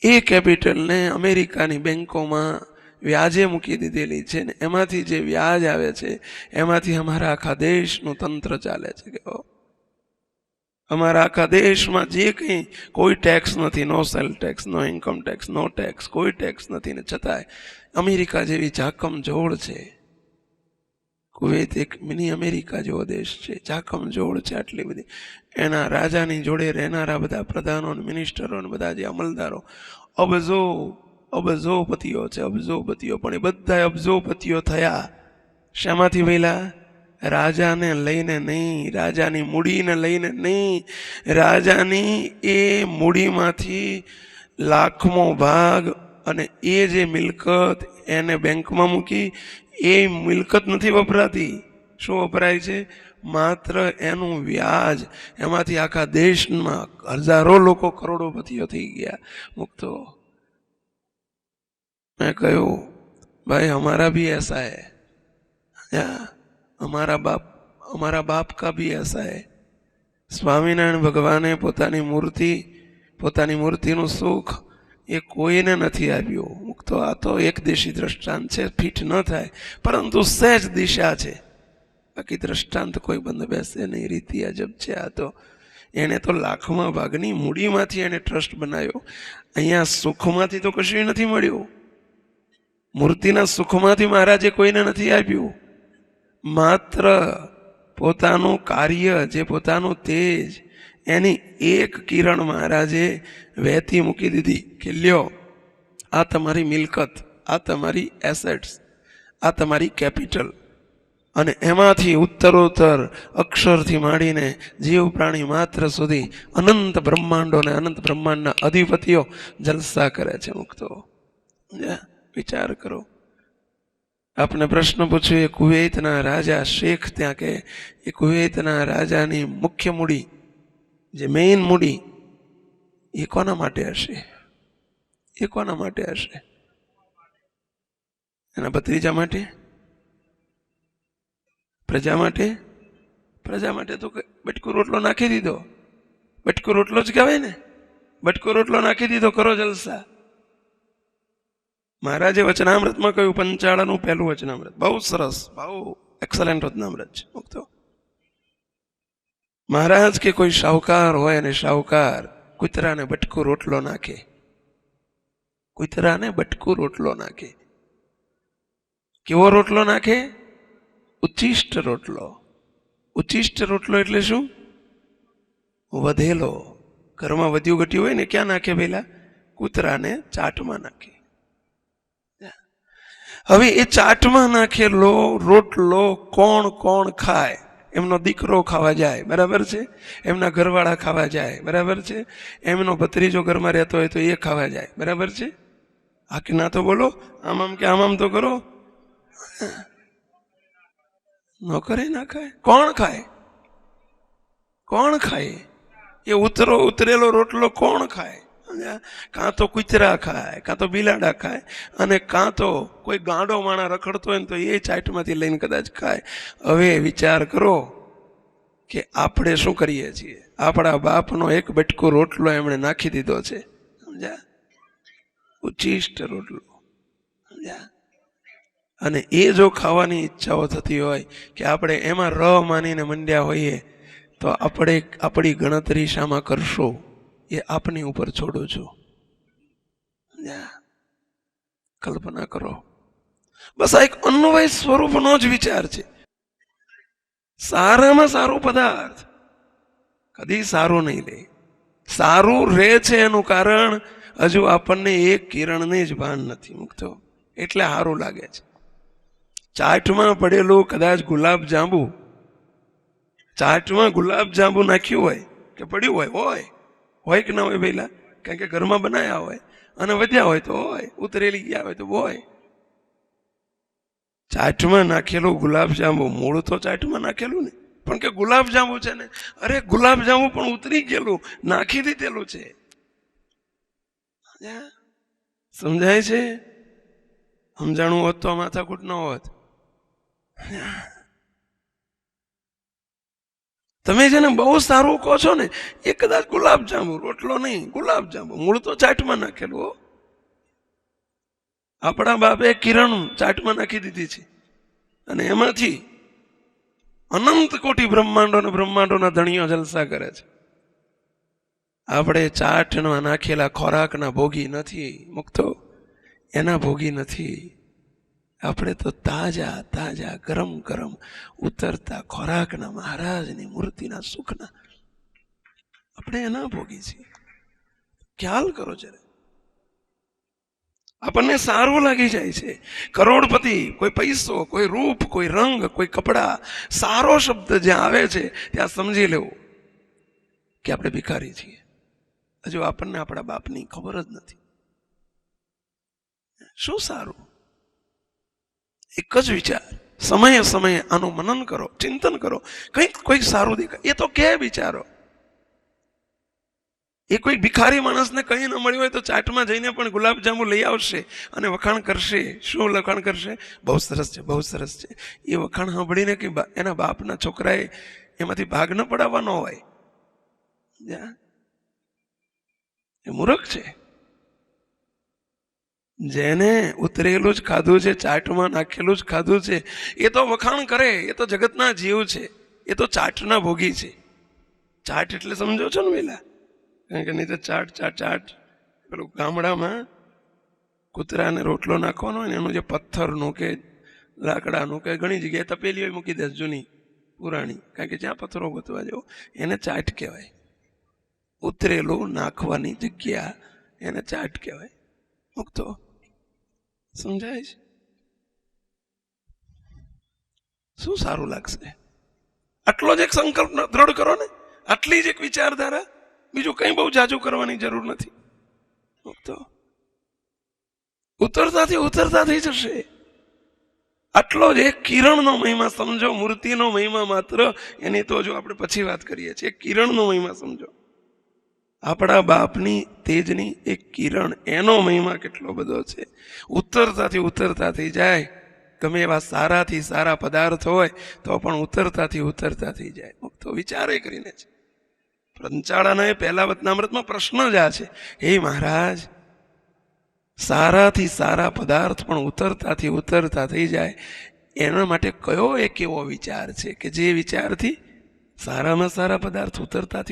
એ કેપિટલને અમેરિકાની બેંકોમાં વ્યાજે મૂકી દીધેલી છે ને એમાંથી જે વ્યાજ આવે છે એમાંથી અમારા આખા દેશનું તંત્ર ચાલે છે. કે અમારા આખા દેશમાં જે કંઈ કોઈ ટેક્સ નથી, નો સેલ ટેક્સ, નો ઇન્કમ ટેક્સ, નો ટેક્સ, કોઈ ટેક્સ નથી. ને છતાંય અમેરિકા જેવી જાકમ જોડ છે. કુવેત એક મિની અમેરિકા જેવો દેશ છે, જાકમ જોડ છે આટલી બધી. એના રાજાની જોડે રહેનારા બધા પ્રધાનો, મિનિસ્ટરો, બધા જે અમલદારો, અબજોપતિઓ છે, અબજોપતિઓ. પણ એ બધા અબજોપતિઓ થયા શામાંથી વહેલા? રાજાને લઈને નહીં, રાજાની મૂડીને લઈને નહીં. રાજાની એ મૂડીમાંથી લાખમો ભાગ અને એ જે મિલકત એને બેંકમાં મૂકી, એ મિલકત નથી વપરાતી. શું વપરાય છે? માત્ર એનું વ્યાજ. એમાંથી આખા દેશમાં હજારો લોકો કરોડોપતિઓ થઈ ગયા. મુક્તો मैं कहूँ भाई हमारा भी ऐसा है, या हमारा बाप का भी ऐसा है। સ્વામિનારાયણ ભગવાને પોતાની મૂર્તિનું સુખ એ કોઈને નથી આપ્યું. તો આ તો એક દેશી દ્રષ્ટાંત છે, ફીટ ન થાય, પરંતુ સહેજ દિશા છે. બાકી દ્રષ્ટાંત કોઈ બંધ બેસે નહીં. રીતિ અજબ છે આ તો. એને તો લાખમાં ભાગની મૂડીમાંથી એને ટ્રસ્ટ બનાવ્યો. અહીંયા સુખમાંથી તો કશું નથી મળ્યું. મૂર્તિના સુખમાંથી મહારાજે કોઈને નથી આપ્યું. માત્ર પોતાનું કાર્ય, જે પોતાનું તેજ, એની એક કિરણ મહારાજે વહેતી મૂકી દીધી કે લ્યો આ તમારી મિલકત, આ તમારી એસેટ્સ, આ તમારી કેપિટલ. અને એમાંથી ઉત્તરોત્તર અક્ષરથી માંડીને જીવ પ્રાણી માત્ર સુધી અનંત બ્રહ્માંડો અને અનંત બ્રહ્માંડના અધિપતિઓ જલસા કરે છે મુક્તો. વિચાર કરો. આપને પ્રશ્ન પૂછ્યો, એ કુવૈતના રાજા શેખ ત્યાં કે એ કુવૈતના રાજાની મુખ્ય મૂડી, જે મેઇન મૂડી, એ કોના માટે હશે? એ કોના માટે હશે? એના ભત્રીજા માટે? પ્રજા માટે? પ્રજા માટે તો બટકો રોટલો નાખી દીધો. બટકો રોટલો જ કહેવાય ને. બટકો રોટલો નાખી દીધો, કરો જલસા. મહારાજે વચનામૃતમાં કહ્યું, પંચાળાનું પહેલું વચનામૃત બહુ સરસ, બહુ એક્સલન્ટ વચનામૃત છે મુક્તો. મહારાજ કે કોઈ શાહુકાર હોય અને શાહુકાર કૂતરાને બટકો રોટલો નાખે, કૂતરાને બટકો રોટલો નાખે. કેવો રોટલો નાખે? ઉચ્ચિષ્ટ રોટલો. ઉચ્ચિષ્ટ રોટલો એટલે શું? વધેલો. ઘરમાં વધ્યું ઘટ્યું હોય ને ક્યાં નાખે? પેલા કૂતરાને ચાટમાં નાખે. હવે એ ચાટમાં નાખેલો રોટલો કોણ કોણ ખાય? એમનો દીકરો ખાવા જાય, બરાબર છે. એમના ઘરવાળા ખાવા જાય, બરાબર છે. એમનો ભત્રીજો ઘરમાં રહેતો હોય તો એ ખાવા જાય, બરાબર છે. આ કે ના તો બોલો, આમ કે આમ તો કરો. ન કરે, ના ખાય. કોણ ખાય? કોણ ખાય? એ ઉતરેલો રોટલો કોણ ખાય? કાં તો કૂતરા ખાય, કાં તો બિલાડા ખાય, અને કાં તો કોઈ ગાંડો માણા રખડતો હોય ને તો એ ચાટમાંથી લઈને કદાચ ખાય. હવે વિચાર કરો કે આપણે શું કરીએ છીએ. આપણા બાપનો એક બટકો રોટલો એમણે નાખી દીધો છે, સમજ્યા? ઉચ્ચિષ્ટ રોટલો, સમજ્યા? અને એ જો ખાવાની ઈચ્છાઓ થતી હોય કે આપણે એમાં ર માનીને મંડ્યા હોઈએ તો આપણે આપણી ગણતરી શામાં કરશો એ આપની ઉપર છોડું છું. કલ્પના કરો. બસ આ એક અન્વય સ્વરૂપનો જ વિચાર છે. સારામાં સારો પદાર્થ કદી સારું નહીં લે. સારું રહે છે એનું કારણ હજુ આપણને એક કિરણની જ ભાન નથી મુકતો, એટલે સારું લાગે છે. ચાટમાં પડેલું કદાચ ગુલાબ જાંબુ, ચાટમાં ગુલાબ જાંબુ નાખ્યું હોય કે પડ્યું હોય કે ના હોય પહેલા, કારણ કે ઘરમાં બનાવ્યા હોય અને વધ્યા હોય તો હોય, ઉતરેલી ગયા હોય તો હોય. ચાટમાં નાખેલું ગુલાબ જાંબુ, મૂળ તો ચાટમાં નાખેલું ને, પણ કે ગુલાબ જાંબુ છે ને, અરે ગુલાબ જાંબુ પણ ઉતરી ગયેલું, નાખી દીધેલું છે. સમજાય છે? સમજાણું હોત તો માથાકૂટ ન હોત. તમે જેને બહુ સારું કહો છો ને એ કદાચ ગુલાબ જાંબુ, રોટલો નહીં, ગુલાબ જાંબુ, મૂળ તો ચાટમાં નાખેલું. આપણા બાપે કિરણ ચાટમાં નાખી દીધી છે અને એમાંથી અનંત કોટી બ્રહ્માંડોના ધણીઓ જલસા કરે છે. આપણે ચાટમાં નાખેલા ખોરાકના ભોગી નથી મુક્તો, એના ભોગી નથી. આપણે તો તાજા તાજા ગરમ ગરમ ઉતરતા ખોરાકના, મહારાજની મૂર્તિના સુખના આપણે એના ભોગી છીએ. ખ્યાલ કરો જરા. આપણને સારું લાગી જાય છે. કરોડપતિ, કોઈ પૈસો, કોઈ રૂપ, કોઈ રંગ, કોઈ કપડા, સારો શબ્દ જ્યાં આવે છે ત્યાં સમજી લેવું કે આપણે ભિખારી છીએ. હજુ આપણને આપણા બાપની ખબર જ નથી. શું સારું? એક જ વિચાર, સમયે સમયે આનું મનન કરો, ચિંતન કરો, કંઈક સારું દેખાય એ તો કે વિચારો. એ કોઈ ભિખારી માણસને કંઈ ન મળ્યું હોય તો ચાટમાં જઈને પણ ગુલાબજાંબુ લઈ આવશે અને વખાણ કરશે. શું વખાણ કરશે? બહુ સરસ છે, બહુ સરસ છે. એ વખાણ સાંભળીને કે એના બાપના છોકરાએ એમાંથી ભાગ ન પડાવવાનો હોય, એ મૂર્ખ છે. જેને ઉતરેલું જ ખાધું છે, ચાટમાં નાખેલું જ ખાધું છે, એ તો વખાણ કરે. એ તો જગતના જીવ છે, એ તો ચાટના ભોગી છે. ચાટ એટલે સમજો છો ને પેલા? કારણ કે નહીં તો ચાટ પેલું ગામડામાં કૂતરાને રોટલો નાખવાનો હોય ને એનું જે પથ્થરનું કે લાકડાનું કે ઘણી જગ્યાએ તપેલી હોય મૂકી દે જૂની પુરાણી, કારણ કે જ્યાં પથ્થરો ગોતવા જવો, એને ચાટ કહેવાય. ઉતરેલું નાખવાની જગ્યા એને ચાટ કહેવાય. મૂકતો સમજાય છે? શું સારું લાગશે? આટલો જ એક સંકલ્પ દ્રઢ કરો ને, આટલી જ એક વિચારધારા, બીજું કંઈ બહુ જાજુ કરવાની જરૂર નથી. તો ઉતરતા થઈ જશે. આટલો જ એક કિરણનો મહિમા સમજો, મૂર્તિનો મહિમા માત્ર, એની તો જો આપણે પછી વાત કરીએ છીએ. કિરણનો મહિમા સમજો, આપણા બાપની તેજની એક કિરણ, એનો મહિમા કેટલો બધો છે. ઉતરતા થઈ જાય. ગમે એવા સારાથી સારા પદાર્થ હોય તો પણ ઉતરતા થઈ જાય. તો વિચારે કરીને છે. પંચાળાના એ પહેલા વતનામૃતમાં પ્રશ્ન જ આ છે, હે મહારાજ, સારાથી સારા પદાર્થ પણ ઉતરતા થઈ જાય, એના માટે કયો એક એવો વિચાર છે કે જે વિચારથી સારામાં સારા પદાર્થ ઉતરતા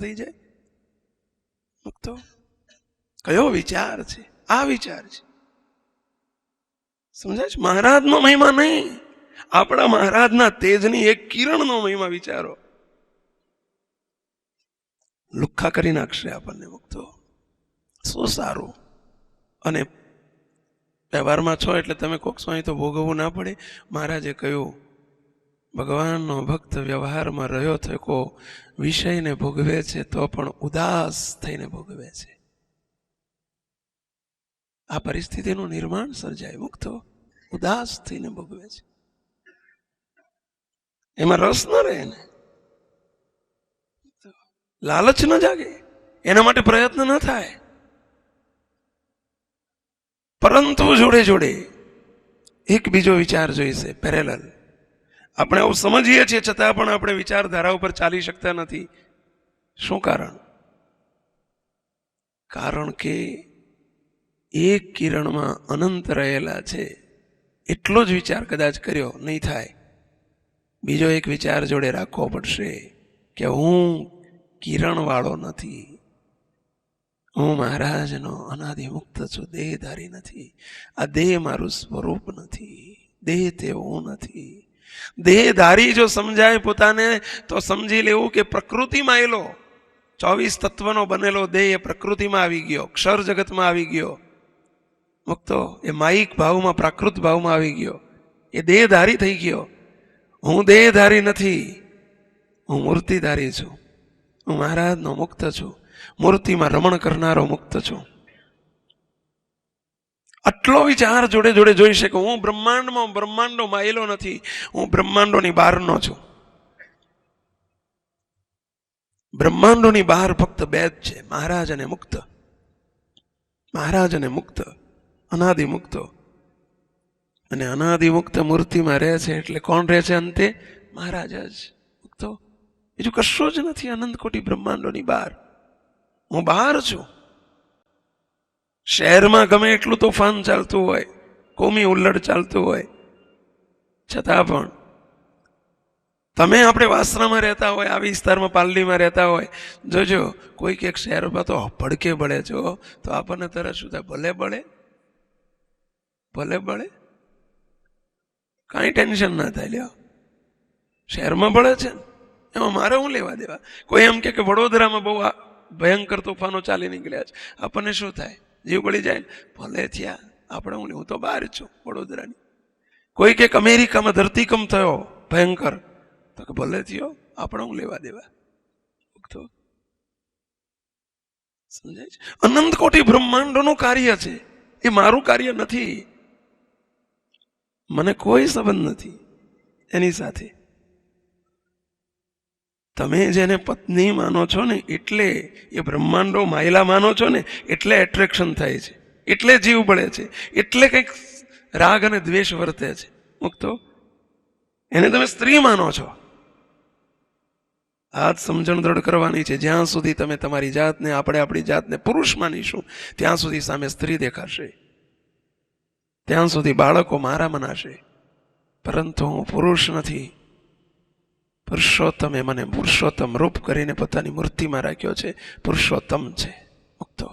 થઈ જાય? તો કયો વિચાર છે? આ વિચાર છે. સમજાય છે? મહારાજનો મહિમા નહીં, આપણા મહારાજના તેજની એક કિરણનો મહિમા વિચારો. લુખ્ખા કરી નાખશે આપણને. મુક્તો શું સારું. અને વ્યવહારમાં છો એટલે તમે કોક સ્વામી તો ભોગવવું ના પડે. મહારાજે કહ્યું, ભગવાનનો ભક્ત વ્યવહારમાં રહ્યો થકો વિષયને ભોગવે છે તો પણ ઉદાસ થઈને ભોગવે છે. આ પરિસ્થિતિનું નિર્માણ સર્જાય. મુક્તો ઉદાસ થઈને ભોગવે છે, એમાં રસ ન રહે ને, લાલચ ન જાગે, એના માટે પ્રયત્ન ન થાય. પરંતુ જોડે એક બીજો વિચાર જોઈશે, પેરેલલ. આપણે આવું સમજીએ છીએ છતાં પણ આપણે વિચારધારા ઉપર ચાલી શકતા નથી. શું કારણ? કારણ કે એક કિરણમાં અનંત રહેલા છે. એટલો જ વિચાર કદાચ કર્યો નહીં થાય. બીજો એક વિચાર જોડે રાખવો પડશે કે હું કિરણવાળો નથી, હું મહારાજનો અનાદિ મુક્ત છું, દેહધારી નથી. આ દેહ મારું સ્વરૂપ નથી, દેહ તે હું નથી. દેહધારી જો સમજાય પોતાને તો સમજી લેવું કે પ્રકૃતિમાં એલો 24 તત્વનો બનેલો દેહ એ પ્રકૃતિમાં આવી ગયો, ક્ષર જગતમાં આવી ગયો. મુક્તો એ માયિક ભાવમાં, પ્રાકૃત ભાવમાં આવી ગયો. એ દેહધારી થઈ ગયો. હું દેહધારી નથી, હું મૂર્તિધારી છું. હું મહારાજનો મુક્ત છું, મૂર્તિમાં રમણ કરનારો મુક્ત છું. આટલો વિચાર જોડે જોઈ શકે. હું બ્રહ્માંડો માયેલો નથી, હું બ્રહ્માંડોની બહારનો છું. બ્રહ્માંડોની બહાર ફક્ત બે જ છે, મહારાજ અને મુક્ત. મહારાજ અને મુક્ત, અનાદિ મુક્તો. અને અનાદિ મુક્ત મૂર્તિમાં રહે છે એટલે કોણ રહે છે અંતે? મહારાજ જ. મુક્તો બીજું કશું જ નથી અનંત કોટી બ્રહ્માંડોની બહાર. હું બહાર છું. શહેરમાં ગમે એટલું તોફાન ચાલતું હોય, કોમી ઉલ્લડ ચાલતું હોય, છતાં પણ તમે આપણે વાસણામાં રહેતા હોય, આ વિસ્તારમાં પાલડીમાં રહેતા હોય, જોજો કોઈક એક શહેરમાં તો ભડકે બળે છો તો આપણને તરત શું થાય? ભલે બળે, કાંઈ ટેન્શન ના થાય. લ્યો, શહેરમાં બળે છે એમાં મારે હું લેવા દેવા? કોઈ એમ કે વડોદરામાં બહુ ભયંકર તોફાનો ચાલી નીકળ્યા છે, આપણને શું થાય? જીવ પડી જાય. ભલે થયા, આપણે હું તો બહાર છું વડોદરાની. કોઈ કે અમેરિકામાં ધરતીકંપ થયો ભયંકર, તો કે ભલે થયો, આપણે હું લેવા દેવા? તો સમજાય છે? અનંત કોટી બ્રહ્માંડોનું કાર્ય છે, એ મારું કાર્ય નથી. મને કોઈ સંબંધ નથી એની સાથે. તમે જેને પત્ની માનો છો ને એટલે, એ બ્રહ્માંડો માયલા માનો છો ને એટલે એટ્રેક્શન થાય છે, એટલે જીવ બળે છે, એટલે કંઈક રાગ અને દ્વેષ વર્તે છે. મુક્તો એને તમે સ્ત્રી માનો છો. આ જ સમજણ દ્રઢ કરવાની છે. જ્યાં સુધી તમે તમારી જાતને, આપણે આપણી જાતને પુરુષ માનીશું ત્યાં સુધી સામે સ્ત્રી દેખાશે, ત્યાં સુધી બાળકો મારા મનાશે. પરંતુ હું પુરુષ નથી. પુરુષોત્તમે મને પુરુષોત્તમ રૂપ કરીને પોતાની મૂર્તિમાં રાખ્યો છે. પુરુષોત્તમ છે મુક્તો.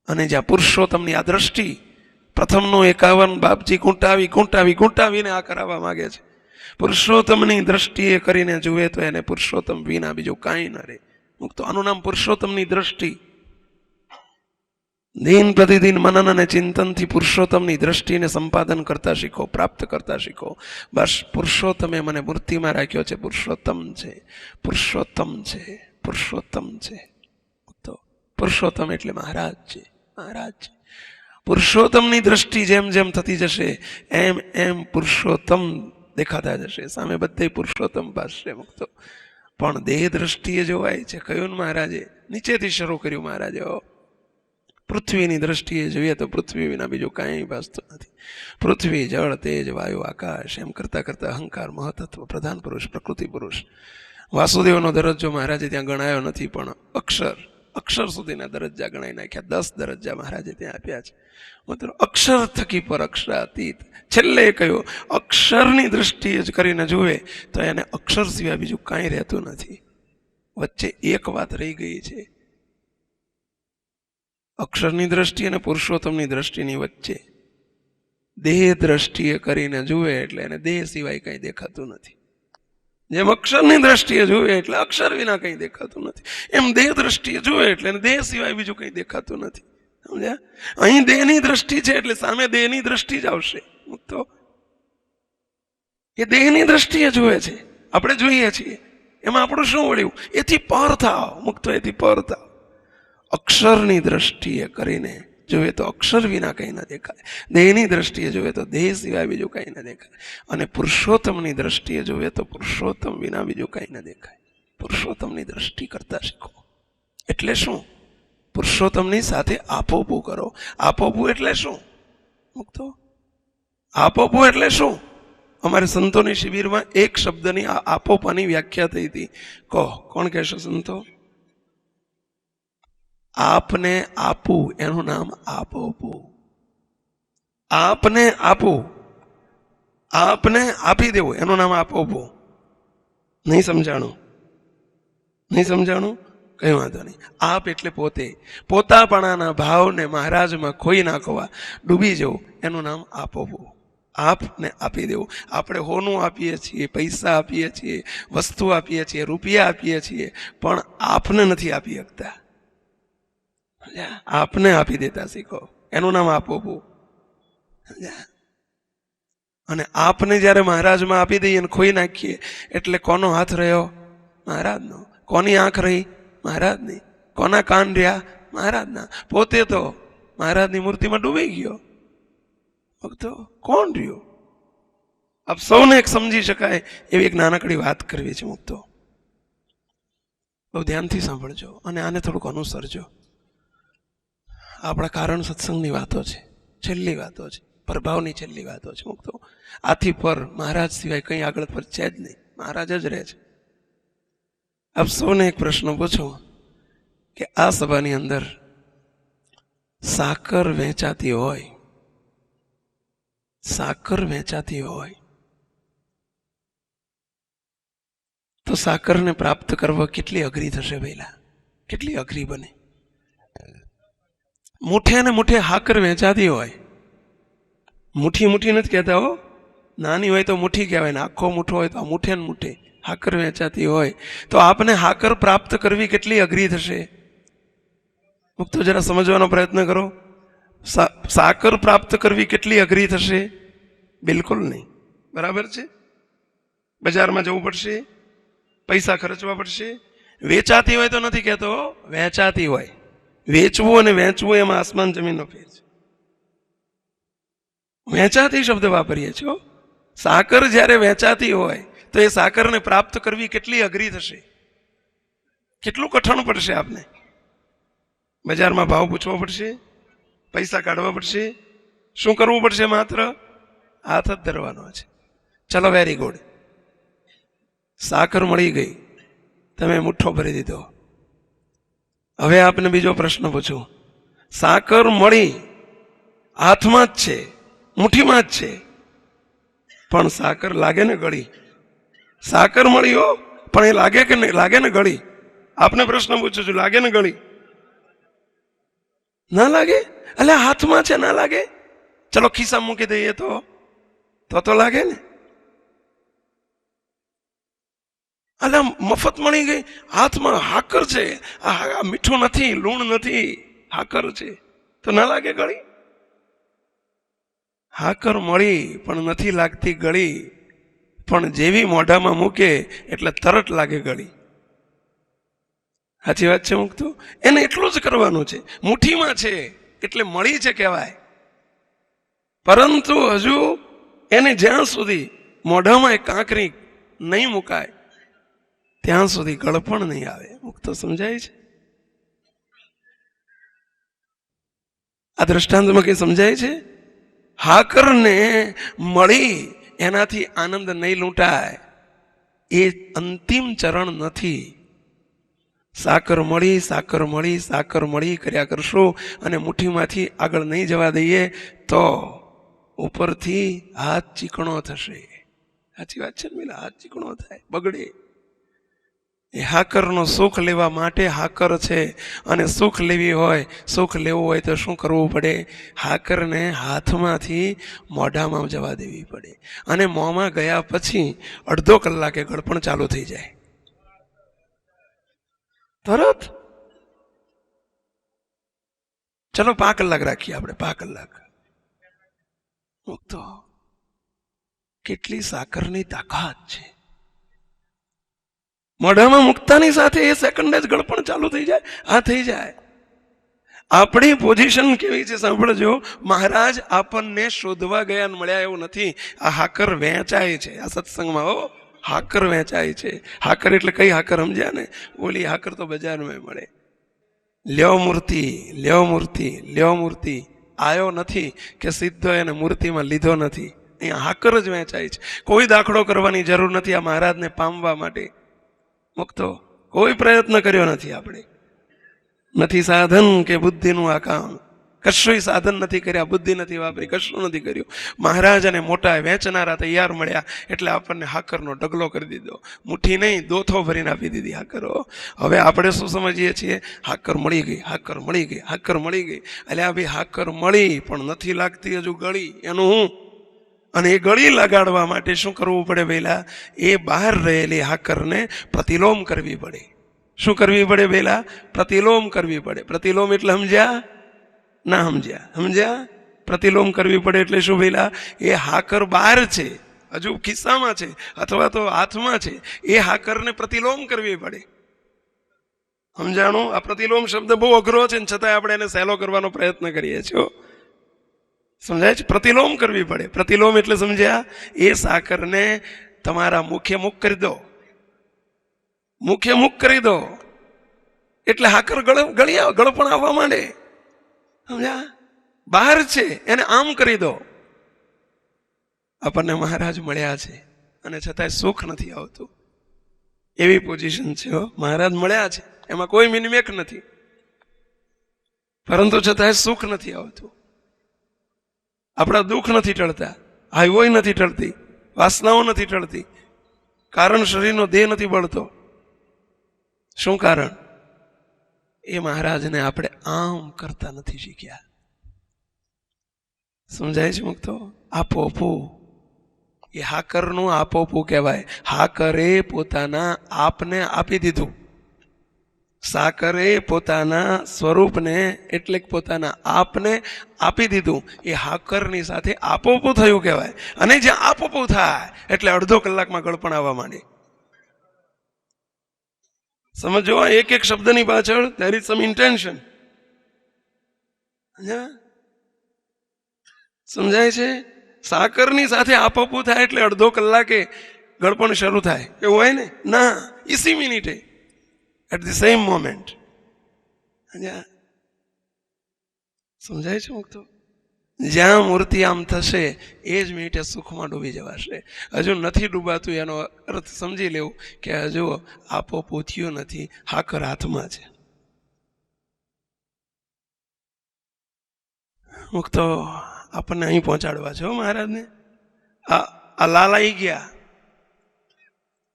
અને જ્યાં પુરુષોત્તમની આ દ્રષ્ટિ, પ્રથમનું 51 બાપજી ગૂંટાવીને આ કરાવવા માંગે છે. પુરુષોત્તમની દ્રષ્ટિએ કરીને જુએ તો એને પુરુષોત્તમ વિના બીજું કાંઈ ન રહે. મુક્તો આનું નામ પુરુષોત્તમની દ્રષ્ટિ. દિન પ્રતિદિન મનન અને ચિંતનથી પુરુષોત્તમની દ્રષ્ટિને સંપાદન કરતા શીખો, પ્રાપ્ત કરતા શીખો. બસ પુરુષોત્તમે મને મૂર્તિમાં રાખ્યો છે. પુરુષોત્તમ છે, પુરુષોત્તમ છે, પુરુષોત્તમ છે. તો પુરુષોત્તમ એટલે મહારાજ છે, મહારાજ છે. પુરુષોત્તમની દ્રષ્ટિ જેમ જેમ થતી જશે એમ એમ પુરુષોત્તમ દેખાતા જશે. સામે બધે પુરુષોત્તમ ભાસશે મુક્તો. પણ દેહ દ્રષ્ટિએ જોવાય છે. કયું મહારાજે નીચેથી શરૂ કર્યું. મહારાજે પૃથ્વીની દ્રષ્ટિએ જોઈએ તો પૃથ્વી વિના બીજું કાંઈ ભાસતું નથી. પૃથ્વી, જળ, તેજ, વાયુ, આકાશ એમ કરતા કરતા અહંકાર, મહતત્વ, પ્રધાન પુરુષ, પ્રકૃતિ પુરુષ. વાસુદેવનો દરજ્જો મહારાજે ત્યાં ગણાયો નથી, પણ અક્ષર સુધીના દરજ્જા ગણાઈ નાખ્યા. 10 દરજ્જા મહારાજે ત્યાં આપ્યા છે. મતલબ અક્ષર થકી પર અક્ષરાતીત. છેલ્લે કહ્યું અક્ષરની દ્રષ્ટિએ જ કરીને જુએ તો એને અક્ષર સિવાય બીજું કાંઈ રહેતું નથી. વચ્ચે એક વાત રહી ગઈ છે. અક્ષરની દ્રષ્ટિ અને પુરુષોત્તમની દ્રષ્ટિની વચ્ચે દેહ દ્રષ્ટિએ કરીને જુએ એટલે એને દેહ સિવાય કંઈ દેખાતું નથી. જેમ અક્ષરની દ્રષ્ટિએ જુએ એટલે અક્ષર વિના કંઈ દેખાતું નથી, એમ દેહ દ્રષ્ટિએ જુએ એટલે એને દેહ સિવાય બીજું કંઈ દેખાતું નથી. સમજ્યા? અહીં દેહની દ્રષ્ટિ છે એટલે સામે દેહની દ્રષ્ટિ જ આવશે. મુક્તો એ દેહની દ્રષ્ટિએ જુએ છે, આપણે જોઈએ છીએ. એમાં આપણું શું વળ્યું? એથી પર થાવ. મુક્તો એથી પર થાવ. અક્ષરની દ્રષ્ટિએ કરીને જોઈએ તો અક્ષર વિના કંઈ ન દેખાય. દેહની દ્રષ્ટિએ જોઈએ તો દેહ સિવાય બીજું કંઈ ન દેખાય. અને પુરુષોત્તમની દ્રષ્ટિએ જોઈએ તો પુરુષોત્તમ વિના બીજું કંઈ ન દેખાય. પુરુષોત્તમની દ્રષ્ટિ કરતા શીખો. એટલે શું? પુરુષોત્તમની સાથે આપોપું કરો. આપોપું એટલે શું? મુક્તો આપોપું એટલે શું? અમારે સંતોની શિબિરમાં એક શબ્દની આપોપાની વ્યાખ્યા થઈ હતી. કહો, કોણ કહેશો સંતો? આપને આપું એનું નામ આપોપું. આપને આપું, આપને આપી દેવું એનું નામ આપોપું. નહીં સમજાણું? નહીં સમજાણું? કઈ વાંધો નહીં. આપ એટલે પોતે, પોતાપણાના ભાવને મહારાજમાં ખોઈ નાખવા, ડૂબી જવું એનું નામ આપોપું. આપને આપી દેવું. આપણે હોનું આપીએ છીએ, પૈસા આપીએ છીએ, વસ્તુ આપીએ છીએ, રૂપિયા આપીએ છીએ, પણ આપને નથી આપી શકતા. આપને આપી દેતા શીખો. એનું નામ આપોપું. અને આપને જ્યારે મહારાજમાં આપી દઈએ ને ખોઈ નાખીએ એટલે કોનો હાથ રહ્યો? મહારાજનો. કોની આંખ રહી? મહારાજની. કોના કાન રહ્યા? મહારાજના. પોતે તો મહારાજની મૂર્તિમાં ડૂબી ગયો. તો કોણ રહ્યું? આપ સૌને એક સમજી શકાય એવી એક નાનકડી વાત કરવી છે. મુક્તો બહુ ધ્યાનથી સાંભળજો અને આને થોડુંક અનુસરજો. આપણા કારણ સત્સંગની વાતો છે, છેલ્લી વાતો છે, પ્રભાવની છેલ્લી વાતો છે. મુક્તો આથી પર મહારાજ સિવાય કંઈ આગળ પર છે જ નહીં. મહારાજ જ રહે છે. આપ સૌને એક પ્રશ્ન પૂછો કે આ સભાની અંદર સાકર વેચાતી હોય, સાકર વેચાતી હોય તો સાકરને પ્રાપ્ત કરવા કેટલી અઘરી થશે? પહેલા કેટલી અઘરી બને? મુઠે ને મુઠે હાકર વેચાતી હોય, મુઠ્ઠી મુઠ્ઠી નથી કહેતા હો, નાની હોય તો મુઠ્ઠી કહેવાય ને આખો મુઠ્ઠો હોય તો મુઠે ને મુઠે હાકર વેચાતી હોય તો આપને હાકર પ્રાપ્ત કરવી કેટલી અઘરી થશે? મુક્તો જરા સમજવાનો પ્રયત્ન કરો. સાકર પ્રાપ્ત કરવી કેટલી અઘરી થશે? બિલકુલ નહીં. બરાબર છે? બજારમાં જવું પડશે, પૈસા ખર્ચવા પડશે. વેચાતી હોય તો નથી કહેતો, વેચાતી હોય. વેચવું અને વેચવું એમાં આસમાન જમીનનો ફેર છે. વેચાતી શબ્દ વાપરીએ છીએ. સાકર જ્યારે વેચાતી હોય તો એ સાકરને પ્રાપ્ત કરવી કેટલી અઘરી થશે? કેટલું કઠણ પડશે આપને. બજારમાં ભાવ પૂછવો પડશે, પૈસા કાઢવા પડશે, શું કરવું પડશે? માત્ર હાથ જ ધરવાનો છે. ચલો, વેરી ગુડ. સાકર મળી ગઈ, તમે મુઠ્ઠો ભરી દીધો. હવે આપને બીજો પ્રશ્ન પૂછું. સાકર મળી, હાથમાં જ છે, મુઠ્ઠીમાં જ છે, પણ સાકર લાગે ને ગળી? સાકર મળી હો, પણ એ લાગે કે નહીં? લાગે ને ગળી? આપને પ્રશ્ન પૂછું છું, લાગે ને ગળી? ના લાગે. એટલે હાથમાં છે, ના લાગે. ચલો ખિસ્સા મૂકી દઈએ તો લાગે ને. એટલે મફત મળી ગઈ, હાથમાં હાકર છે, આ મીઠું નથી, લૂણ નથી, હાકર છે, તો ના લાગે ગળી? હાકર મળી પણ નથી લાગતી ગળી, પણ જેવી મોઢામાં મૂકે એટલે તરત લાગે ગળી. સાચી વાત છે મૂકતું? એને એટલું જ કરવાનું છે. મુઠ્ઠીમાં છે એટલે મળી છે કહેવાય, પરંતુ હજુ એને જ્યાં સુધી મોઢામાં એક કાંકરી નહીં મુકાય ત્યાં સુધી ગળપણ નહીં આવે. મુક્તો સમજાય છે? આ દ્રષ્ટાંતમાં કઈ સમજાય છે? હાકરને મળી એનાથી આનંદ નહીં લૂંટાય, એ અંતિમ ચરણ નથી. સાકર મળી, સાકર મળી, સાકર મળી કર્યા કરશો અને મુઠ્ઠીમાંથી આગળ નહીં જવા દઈએ તો ઉપરથી હાથ ચીકણો થશે. સાચી વાત છે ને પેલા? હાથ ચીકણો થાય, બગડે. એ હાકરનો સુખ લેવા માટે હાકર છે, અને સુખ લેવી હોય, સુખ લેવું હોય તો શું કરવું પડે? હાકરને હાથમાંથી મોઢામાં જવા દેવી પડે, અને મોંમાં ગયા પછી અડધો કલાકે ગળપણ ચાલુ થઈ જાય તરત. ચલો 5 કલાક રાખીએ આપણે, 5 કલાક. મુક્તો કેટલી સાકરની તાકાત છે! મોઢામાં મુકતાની સાથે એ સેકન્ડ જ ગળપણ ચાલુ થઈ જાય. આ થઈ જાય. આપણી પોઝિશન કેવી છે સાંભળજો. મહારાજ આપણને શોધવા ગયા મળ્યા એવું નથી. આ હાકર વેચાય છે આ સત્સંગમાં. હો, હાકર વેચાય છે. હાકર એટલે કઈ હાકર સમજ્યા ને? ઓલી હાકર તો બજારમાં મળે. લ્યો મૂર્તિ, લ્યો મૂર્તિ, લ્યો મૂર્તિ. આયો નથી કે સીધો એને મૂર્તિમાં લીધો નથી. અહીંયા હાકર જ વેચાય છે. કોઈ દાખલો કરવાની જરૂર નથી આ મહારાજને પામવા માટે. મુક્તો કોઈ પ્રયત્ન કર્યો નથી આપણે. નથી સાધન કે બુદ્ધિનું આ કામ. કશું સાધન નથી કર્યા, બુદ્ધિ નથી વાપરી, કશું નથી કર્યું. મહારાજ અને મોટા વેચનારા તૈયાર મળ્યા એટલે આપણને હાકરનો ઢગલો કરી દીધો. મુઠ્ઠી નહીં, દોથો ભરીને આપી દીધી હાકરો. હવે આપણે શું સમજીએ છીએ? હાકર મળી ગઈ, હાકર મળી ગઈ, હાકર મળી ગઈ. એટલે આ ભાઈ હાકર મળી પણ નથી લાગતી હજુ ગળી. એનું હું? અને એ ગળી લગાડવા માટે શું કરવું પડે? પહેલા એ બહાર રહેલી હાકરને પ્રતિલોમ કરવી પડે. શું કરવી પડે? પહેલા પ્રતિલોમ કરવી પડે. પ્રતિલોમ એટલે સમજ્યા? ના સમજ્યા? સમજ્યા? પ્રતિલોમ કરવી પડે એટલે શું? પહેલા એ હાકર બહાર છે, હજુ ખિસ્સામાં છે અથવા તો હાથમાં છે, એ હાકરને પ્રતિલોમ કરવી પડે. સમજાણું? આ પ્રતિલોમ શબ્દ બહુ અઘરો છે, છતાં આપણે એને સહેલો કરવાનો પ્રયત્ન કરીએ છીએ. સમજાય છે? પ્રતિલોમ કરવી પડે. પ્રતિલોમ એટલે સમજ્યા? એ સાકરને તમારા મુખે મુખ કરી દો. મુખે મુખ કરી દો એટલે હાકર ગળપણ આવવા માંડે. સમજ્યા? બહાર છે એને આમ કરી દો. આપણને મહારાજ મળ્યા છે અને છતાંય સુખ નથી આવતું. એવી પોઝિશન છે. મહારાજ મળ્યા છે, એમાં કોઈ મિનમેક નથી, પરંતુ છતાંય સુખ નથી આવતું. આપણા દુઃખ નથી ટળતા, હાઈવોય નથી ટળતી, વાસનાઓ નથી ટળતી. કારણ શરીરનો દેહ નથી બળતો. શું કારણ? એ મહારાજને આપણે આમ કરતા નથી શીખ્યા. સમજાય છે મુક્તો? આપોપું એ હાકરનું આપોપું કહેવાય. હાકરે પોતાના આપને આપી દીધું. સાકરે પોતાના સ્વરૂપને એટલે પોતાના આપને આપી દીધું. એ હાકરની સાથે આપોપું થયું કહેવાય. અને જ્યાં આપોપું થાય એટલે અડધો કલાકમાં ગળપણ આવવા માંડે. સમજો, એક એક શબ્દની પાછળ there is some intention. સમજાય છે? સાકરની સાથે આપોપું થાય એટલે અડધો કલાકે ગળપણ શરૂ થાય એવું હોય ને? ના, 20 મિનિટે. At the same moment. સમજાય છે મુક્તો? જ્યાં મૂર્તિ આમ થશે એ જ મિનિટે સુખમાં ડૂબી જવાશે. હજુ નથી ડૂબાતું એનો અર્થ સમજી લેવું કે હજુ આપો પૂથ્યું નથી, હાકર હાથમાં છે. મુક્તો આપણને અહીં પહોંચાડવા છે મહારાજને. આ લાલ આવી ગયા,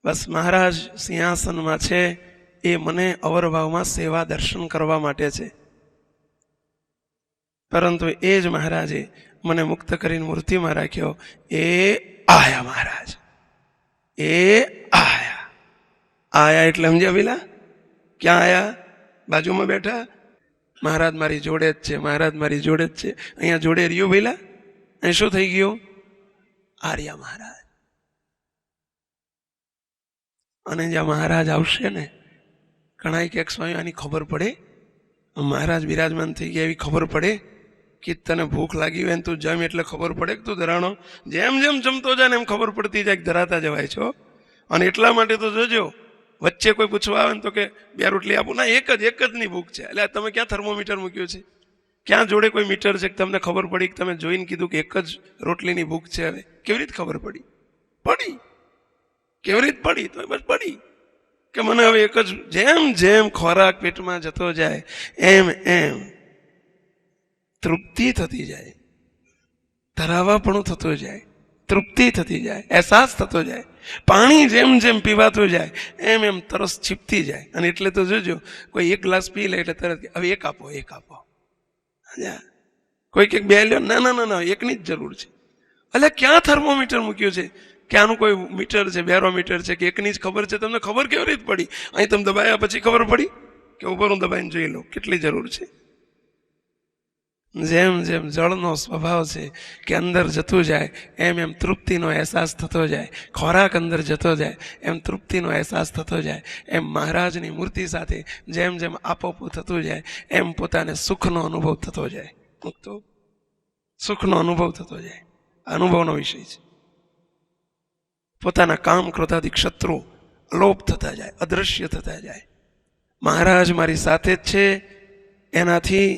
બસ મહારાજ સિંહાસનમાં છે, એ મને અવરભાવમાં સેવા દર્શન કરવા માટે છે. પરંતુ એ જ મહારાજે મને મુક્ત કરીને મૂર્તિમાં રાખ્યો. એ આયા મહારાજ, એ આયા એટલે સમજ્યા પેલા? ક્યાં આયા? બાજુમાં બેઠા. મહારાજ મારી જોડે જ છે, મહારાજ મારી જોડે જ છે. અહીંયા જોડે રહ્યું પેલા. અહીં શું થઈ ગયું? આર્યા મહારાજ. અને જ્યાં મહારાજ આવશે ને, ઘણા કે સ્વામી આની ખબર પડે, મહારાજ બિરાજમાન થઈ ગયા એવી ખબર પડે કે તને ભૂખ લાગી હોય ને તું જમ એટલે ખબર પડે કે તું ધરાણો. જેમ જેમ જમતો જાય ને એમ ખબર પડતી જાય કે ધરાતા જવાય છો. અને એટલા માટે તો જોજો, વચ્ચે કોઈ પૂછવા આવે ને તો કે 2 રોટલી આપું ના, એક જ ની ભૂખ છે. એટલે તમે ક્યાં થર્મોમીટર મૂક્યું છે? ક્યાં જોડે કોઈ મીટર છે કે તમને ખબર પડી કે તમે જોઈને કીધું કે એક જ રોટલીની ભૂખ છે? હવે કેવી રીતે ખબર પડી? કેવી રીતે પડી? તો બસ પડી કે મને હવે એક જ. જેમ જેમ ખોરાક પેટમાં જતો જાય એમ એમ તૃપ્તિ થતી જાય, ધરાવાપણું થતું જાય, તૃપ્તિ થતી જાય, અહેસાસ થતો જાય. પાણી જેમ જેમ પીવાતું જાય એમ એમ તરસ છીપતી જાય. અને એટલે તો જોજો, કોઈ 1 ગ્લાસ પી લે એટલે તરત હવે એક આપો. કોઈ કે 2 લ્યો, ના, એકની જ જરૂર છે. એટલે ક્યાં થર્મોમીટર મૂક્યું છે કે આનું કોઈ મીટર છે, બેરોમીટર છે કે એકની જ ખબર છે? તમને ખબર કેવી રીતે પડી? અહીં તમે દબાયા પછી ખબર પડી કે ઉપર હું દબાઈને જોઈ લઉં કેટલી જરૂર છે. જેમ જેમ જળનો સ્વભાવ છે કે અંદર જતું જાય એમ એમ તૃપ્તિનો અહેસાસ થતો જાય. ખોરાક અંદર જતો જાય એમ તૃપ્તિનો અહેસાસ થતો જાય. એમ મહારાજની મૂર્તિ સાથે જેમ જેમ આપોપું થતું જાય એમ પોતાને સુખનો અનુભવ થતો જાય. મુક્તો સુખનો અનુભવ થતો જાય. અનુભવનો વિષય છે. પોતાના કામ ક્રોધાદિક શત્રુ લોપ થતા જાય, અદૃશ્ય થતા જાય. મહારાજ મારી સાથે જ છે, એનાથી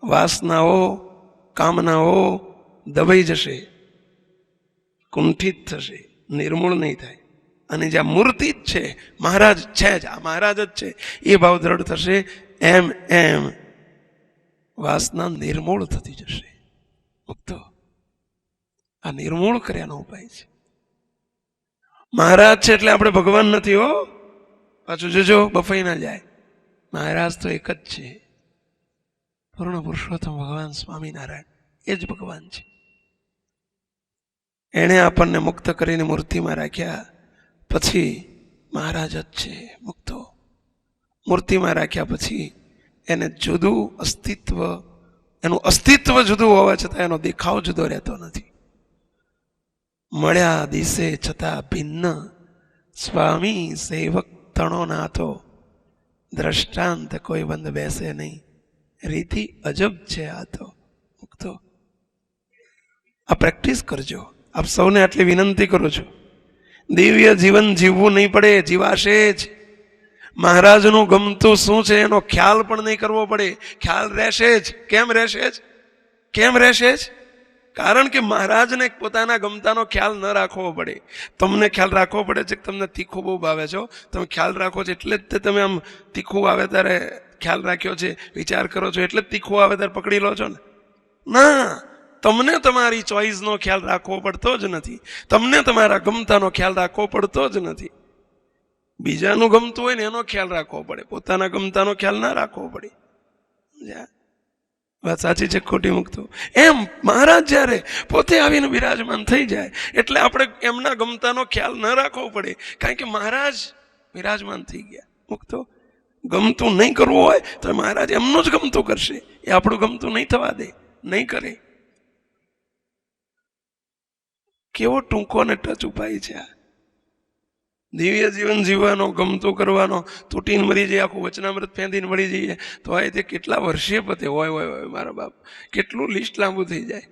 વાસનાઓ કામનાઓ દબાઈ જશે, કુંઠિત થશે, નિર્મૂળ નહીં થાય. અને જ્યાં મૂર્તિ જ છે, મહારાજ છે જ, આ મહારાજ જ છે, એ ભાવ દ્રઢ થશે. એમ એમ વાસના નિર્મૂળ થતી જશે. મુક્તો આ નિર્મૂળ કર્યાનો ઉપાય છે. મહારાજ છે એટલે આપણે ભગવાન નથી હો. પાછું જોજો બફાઈ ના જાય. મહારાજ તો એક જ છે, પૂર્ણ પુરુષોત્તમ ભગવાન સ્વામિનારાયણ. એ જ ભગવાન છે. એણે આપણને મુક્ત કરીને મૂર્તિમાં રાખ્યા, પછી મહારાજ જ છે. મુક્તો મૂર્તિમાં રાખ્યા પછી એને જુદું અસ્તિત્વ, એનું અસ્તિત્વ જુદું હોવા છતાં એનો દેખાવ જુદો રહેતો નથી. મળ્યા દિશે છતાં ભિન્ન, સ્વામી સેવક તણો નાથો, દ્રષ્ટાંત કોઈ બંધ બેસે નહીં, રીતિ અજબ છે આ તો. મુક્તો આ પ્રેક્ટિસ કરજો. આપ સૌને આટલી વિનંતી કરું છું. દિવ્ય જીવન જીવવું નહીં પડે, જીવાશે જ. મહારાજનું ગમતું શું છે એનો ખ્યાલ પણ નહીં કરવો પડે, ખ્યાલ રહેશે જ. કેમ રહેશે જ? કારણ કે મહારાજને પોતાના ગમતાનો ખ્યાલ ન રાખવો પડે. તમને ખ્યાલ રાખવો પડે છે કે તમને તીખું બહુ ભાવે છો, તમે ખ્યાલ રાખો છો એટલે જ તમે આમ તીખું આવે ત્યારે ખ્યાલ રાખ્યો છે, વિચાર કરો છો એટલે જ તીખું આવે ત્યારે પકડી લો છો ને. ના, તમને તમારી ચોઈસનો ખ્યાલ રાખવો પડતો જ નથી. તમને તમારા ગમતાનો ખ્યાલ રાખવો પડતો જ નથી. બીજાનું ગમતું હોય ને એનો ખ્યાલ રાખવો પડે, પોતાના ગમતાનો ખ્યાલ ના રાખવો પડે. વાત સાચી છે ખોટી? મુક્તો એમ મહારાજ જ્યારે પોતે આવીને બિરાજમાન થઈ જાય એટલે આપણે એમના ગમતાનો ખ્યાલ ન રાખવો પડે, કારણ કે મહારાજ બિરાજમાન થઈ ગયા. મુક્તો ગમતું નહીં કરવું હોય તો મહારાજ એમનું જ ગમતું કરશે. એ આપણું ગમતું નહીં થવા દે, નહીં કરે. કેવો ટૂંકો ને ટચ ઉપાય છે આ. દિવ્ય જીવન જીવવાનો, ગમતું કરવાનો, તૂટીને મરી જાય, આખું વચનામૃત ફેંદીને મળી જઈએ તો આ તે કેટલા વર્ષે પતે. હોય મારા બાપ, કેટલું લિસ્ટ લાંબુ થઈ જાય.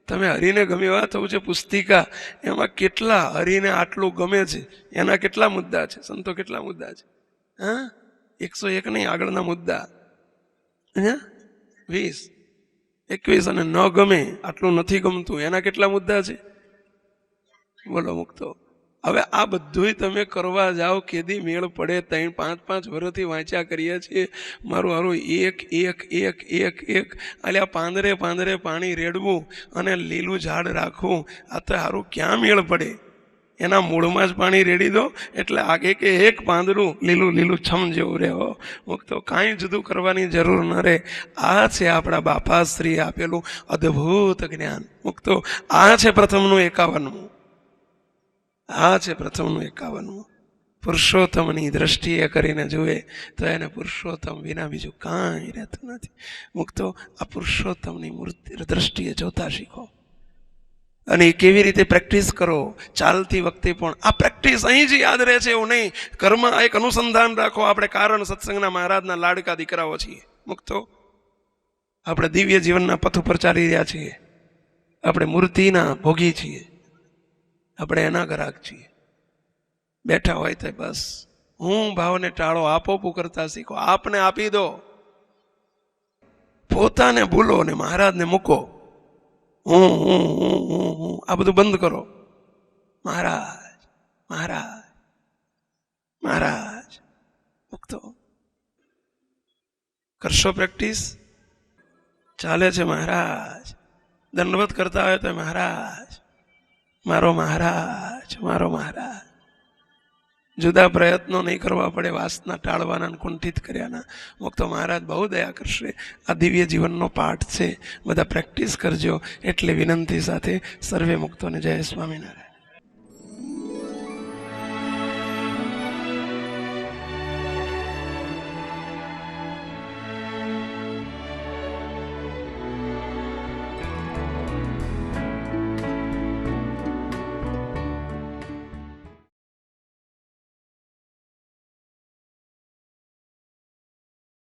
તમે હરિને ગમે એવા થવું છે પુસ્તિકા, એમાં કેટલા હરિને આટલું ગમે છે એના કેટલા મુદ્દા છે, સંતો કેટલા મુદ્દા છે. હા, 101 નહીં, આગળના મુદ્દા અહીંયા 20, 21 અને ન ગમે આટલું નથી ગમતું એના કેટલા મુદ્દા છે બોલો મુક્તો. હવે આ બધુંય તમે કરવા જાઓ કેદી મેળ પડે? 3-5 વર્ષથી વાંચ્યા કરીએ છીએ. મારું હારું એક એક એક એક એક અલ્યા પાંદરે પાંદરે પાણી રેડવું અને લીલું ઝાડ રાખવું, આ તો હારું ક્યાં મેળ પડે? એના મૂળમાં જ પાણી રેડી દો એટલે આગે કે એક પાંદડું લીલું લીલું છમ જેવું રહે. મુક્તો કાંઈ જુદું કરવાની જરૂર ન રહે. આ છે આપણા બાપાશ્રી આપેલું અદ્ભુત જ્ઞાન. મુક્તો આ છે પ્રથમનું 51મું. આ છે પ્રથમનું 51મું. પુરુષોત્તમની દ્રષ્ટિએ કરીને જુએ તો એને પુરુષોત્તમ વિના બીજું કાંઈ રહેતું નથી. મુક્તો આ પુરુષોત્તમની મૂર્તિ દ્રષ્ટિએ જોતા શીખો અને એ કેવી રીતે પ્રેક્ટિસ કરો. ચાલતી વખતે પણ આ પ્રેક્ટિસ અહીં જ યાદ રહે છે એવું નહીં. કર્મ એક અનુસંધાન રાખો. આપણે કારણ સત્સંગના મહારાજના લાડકા દીકરાઓ છીએ. મુક્તો આપણે દિવ્ય જીવનના પથ ઉપર ચાલી રહ્યા છીએ. આપણે મૂર્તિના ભોગી છીએ. આપણે એના ગ્રાહક છીએ. બેઠા હોય તો બસ હું ભાવને ટાળો, આપો કરતા શીખો. આપને આપી દો, પોતાને ભૂલો ને મહારાજને મૂકો. હું આ બધું બંધ કરો. મહારાજ મહારાજ મહારાજ. મુક્તો કરશો પ્રેક્ટિસ? ચાલે છે મહારાજ. દંડવત કરતા હોય તો મહારાજ મારો મહારાજ મારો મહારાજ. જુદા પ્રયત્નો નહીં કરવા પડે વાસના ટાળવાના કુંઠિત કર્યાના. મુક્તો મહારાજ બહુ દયા કરશે. આ દિવ્ય જીવનનો પાઠ છે, બધા પ્રેક્ટિસ કરજો એટલે વિનંતી સાથે સર્વે મુક્તોને જય સ્વામિનારાયણ.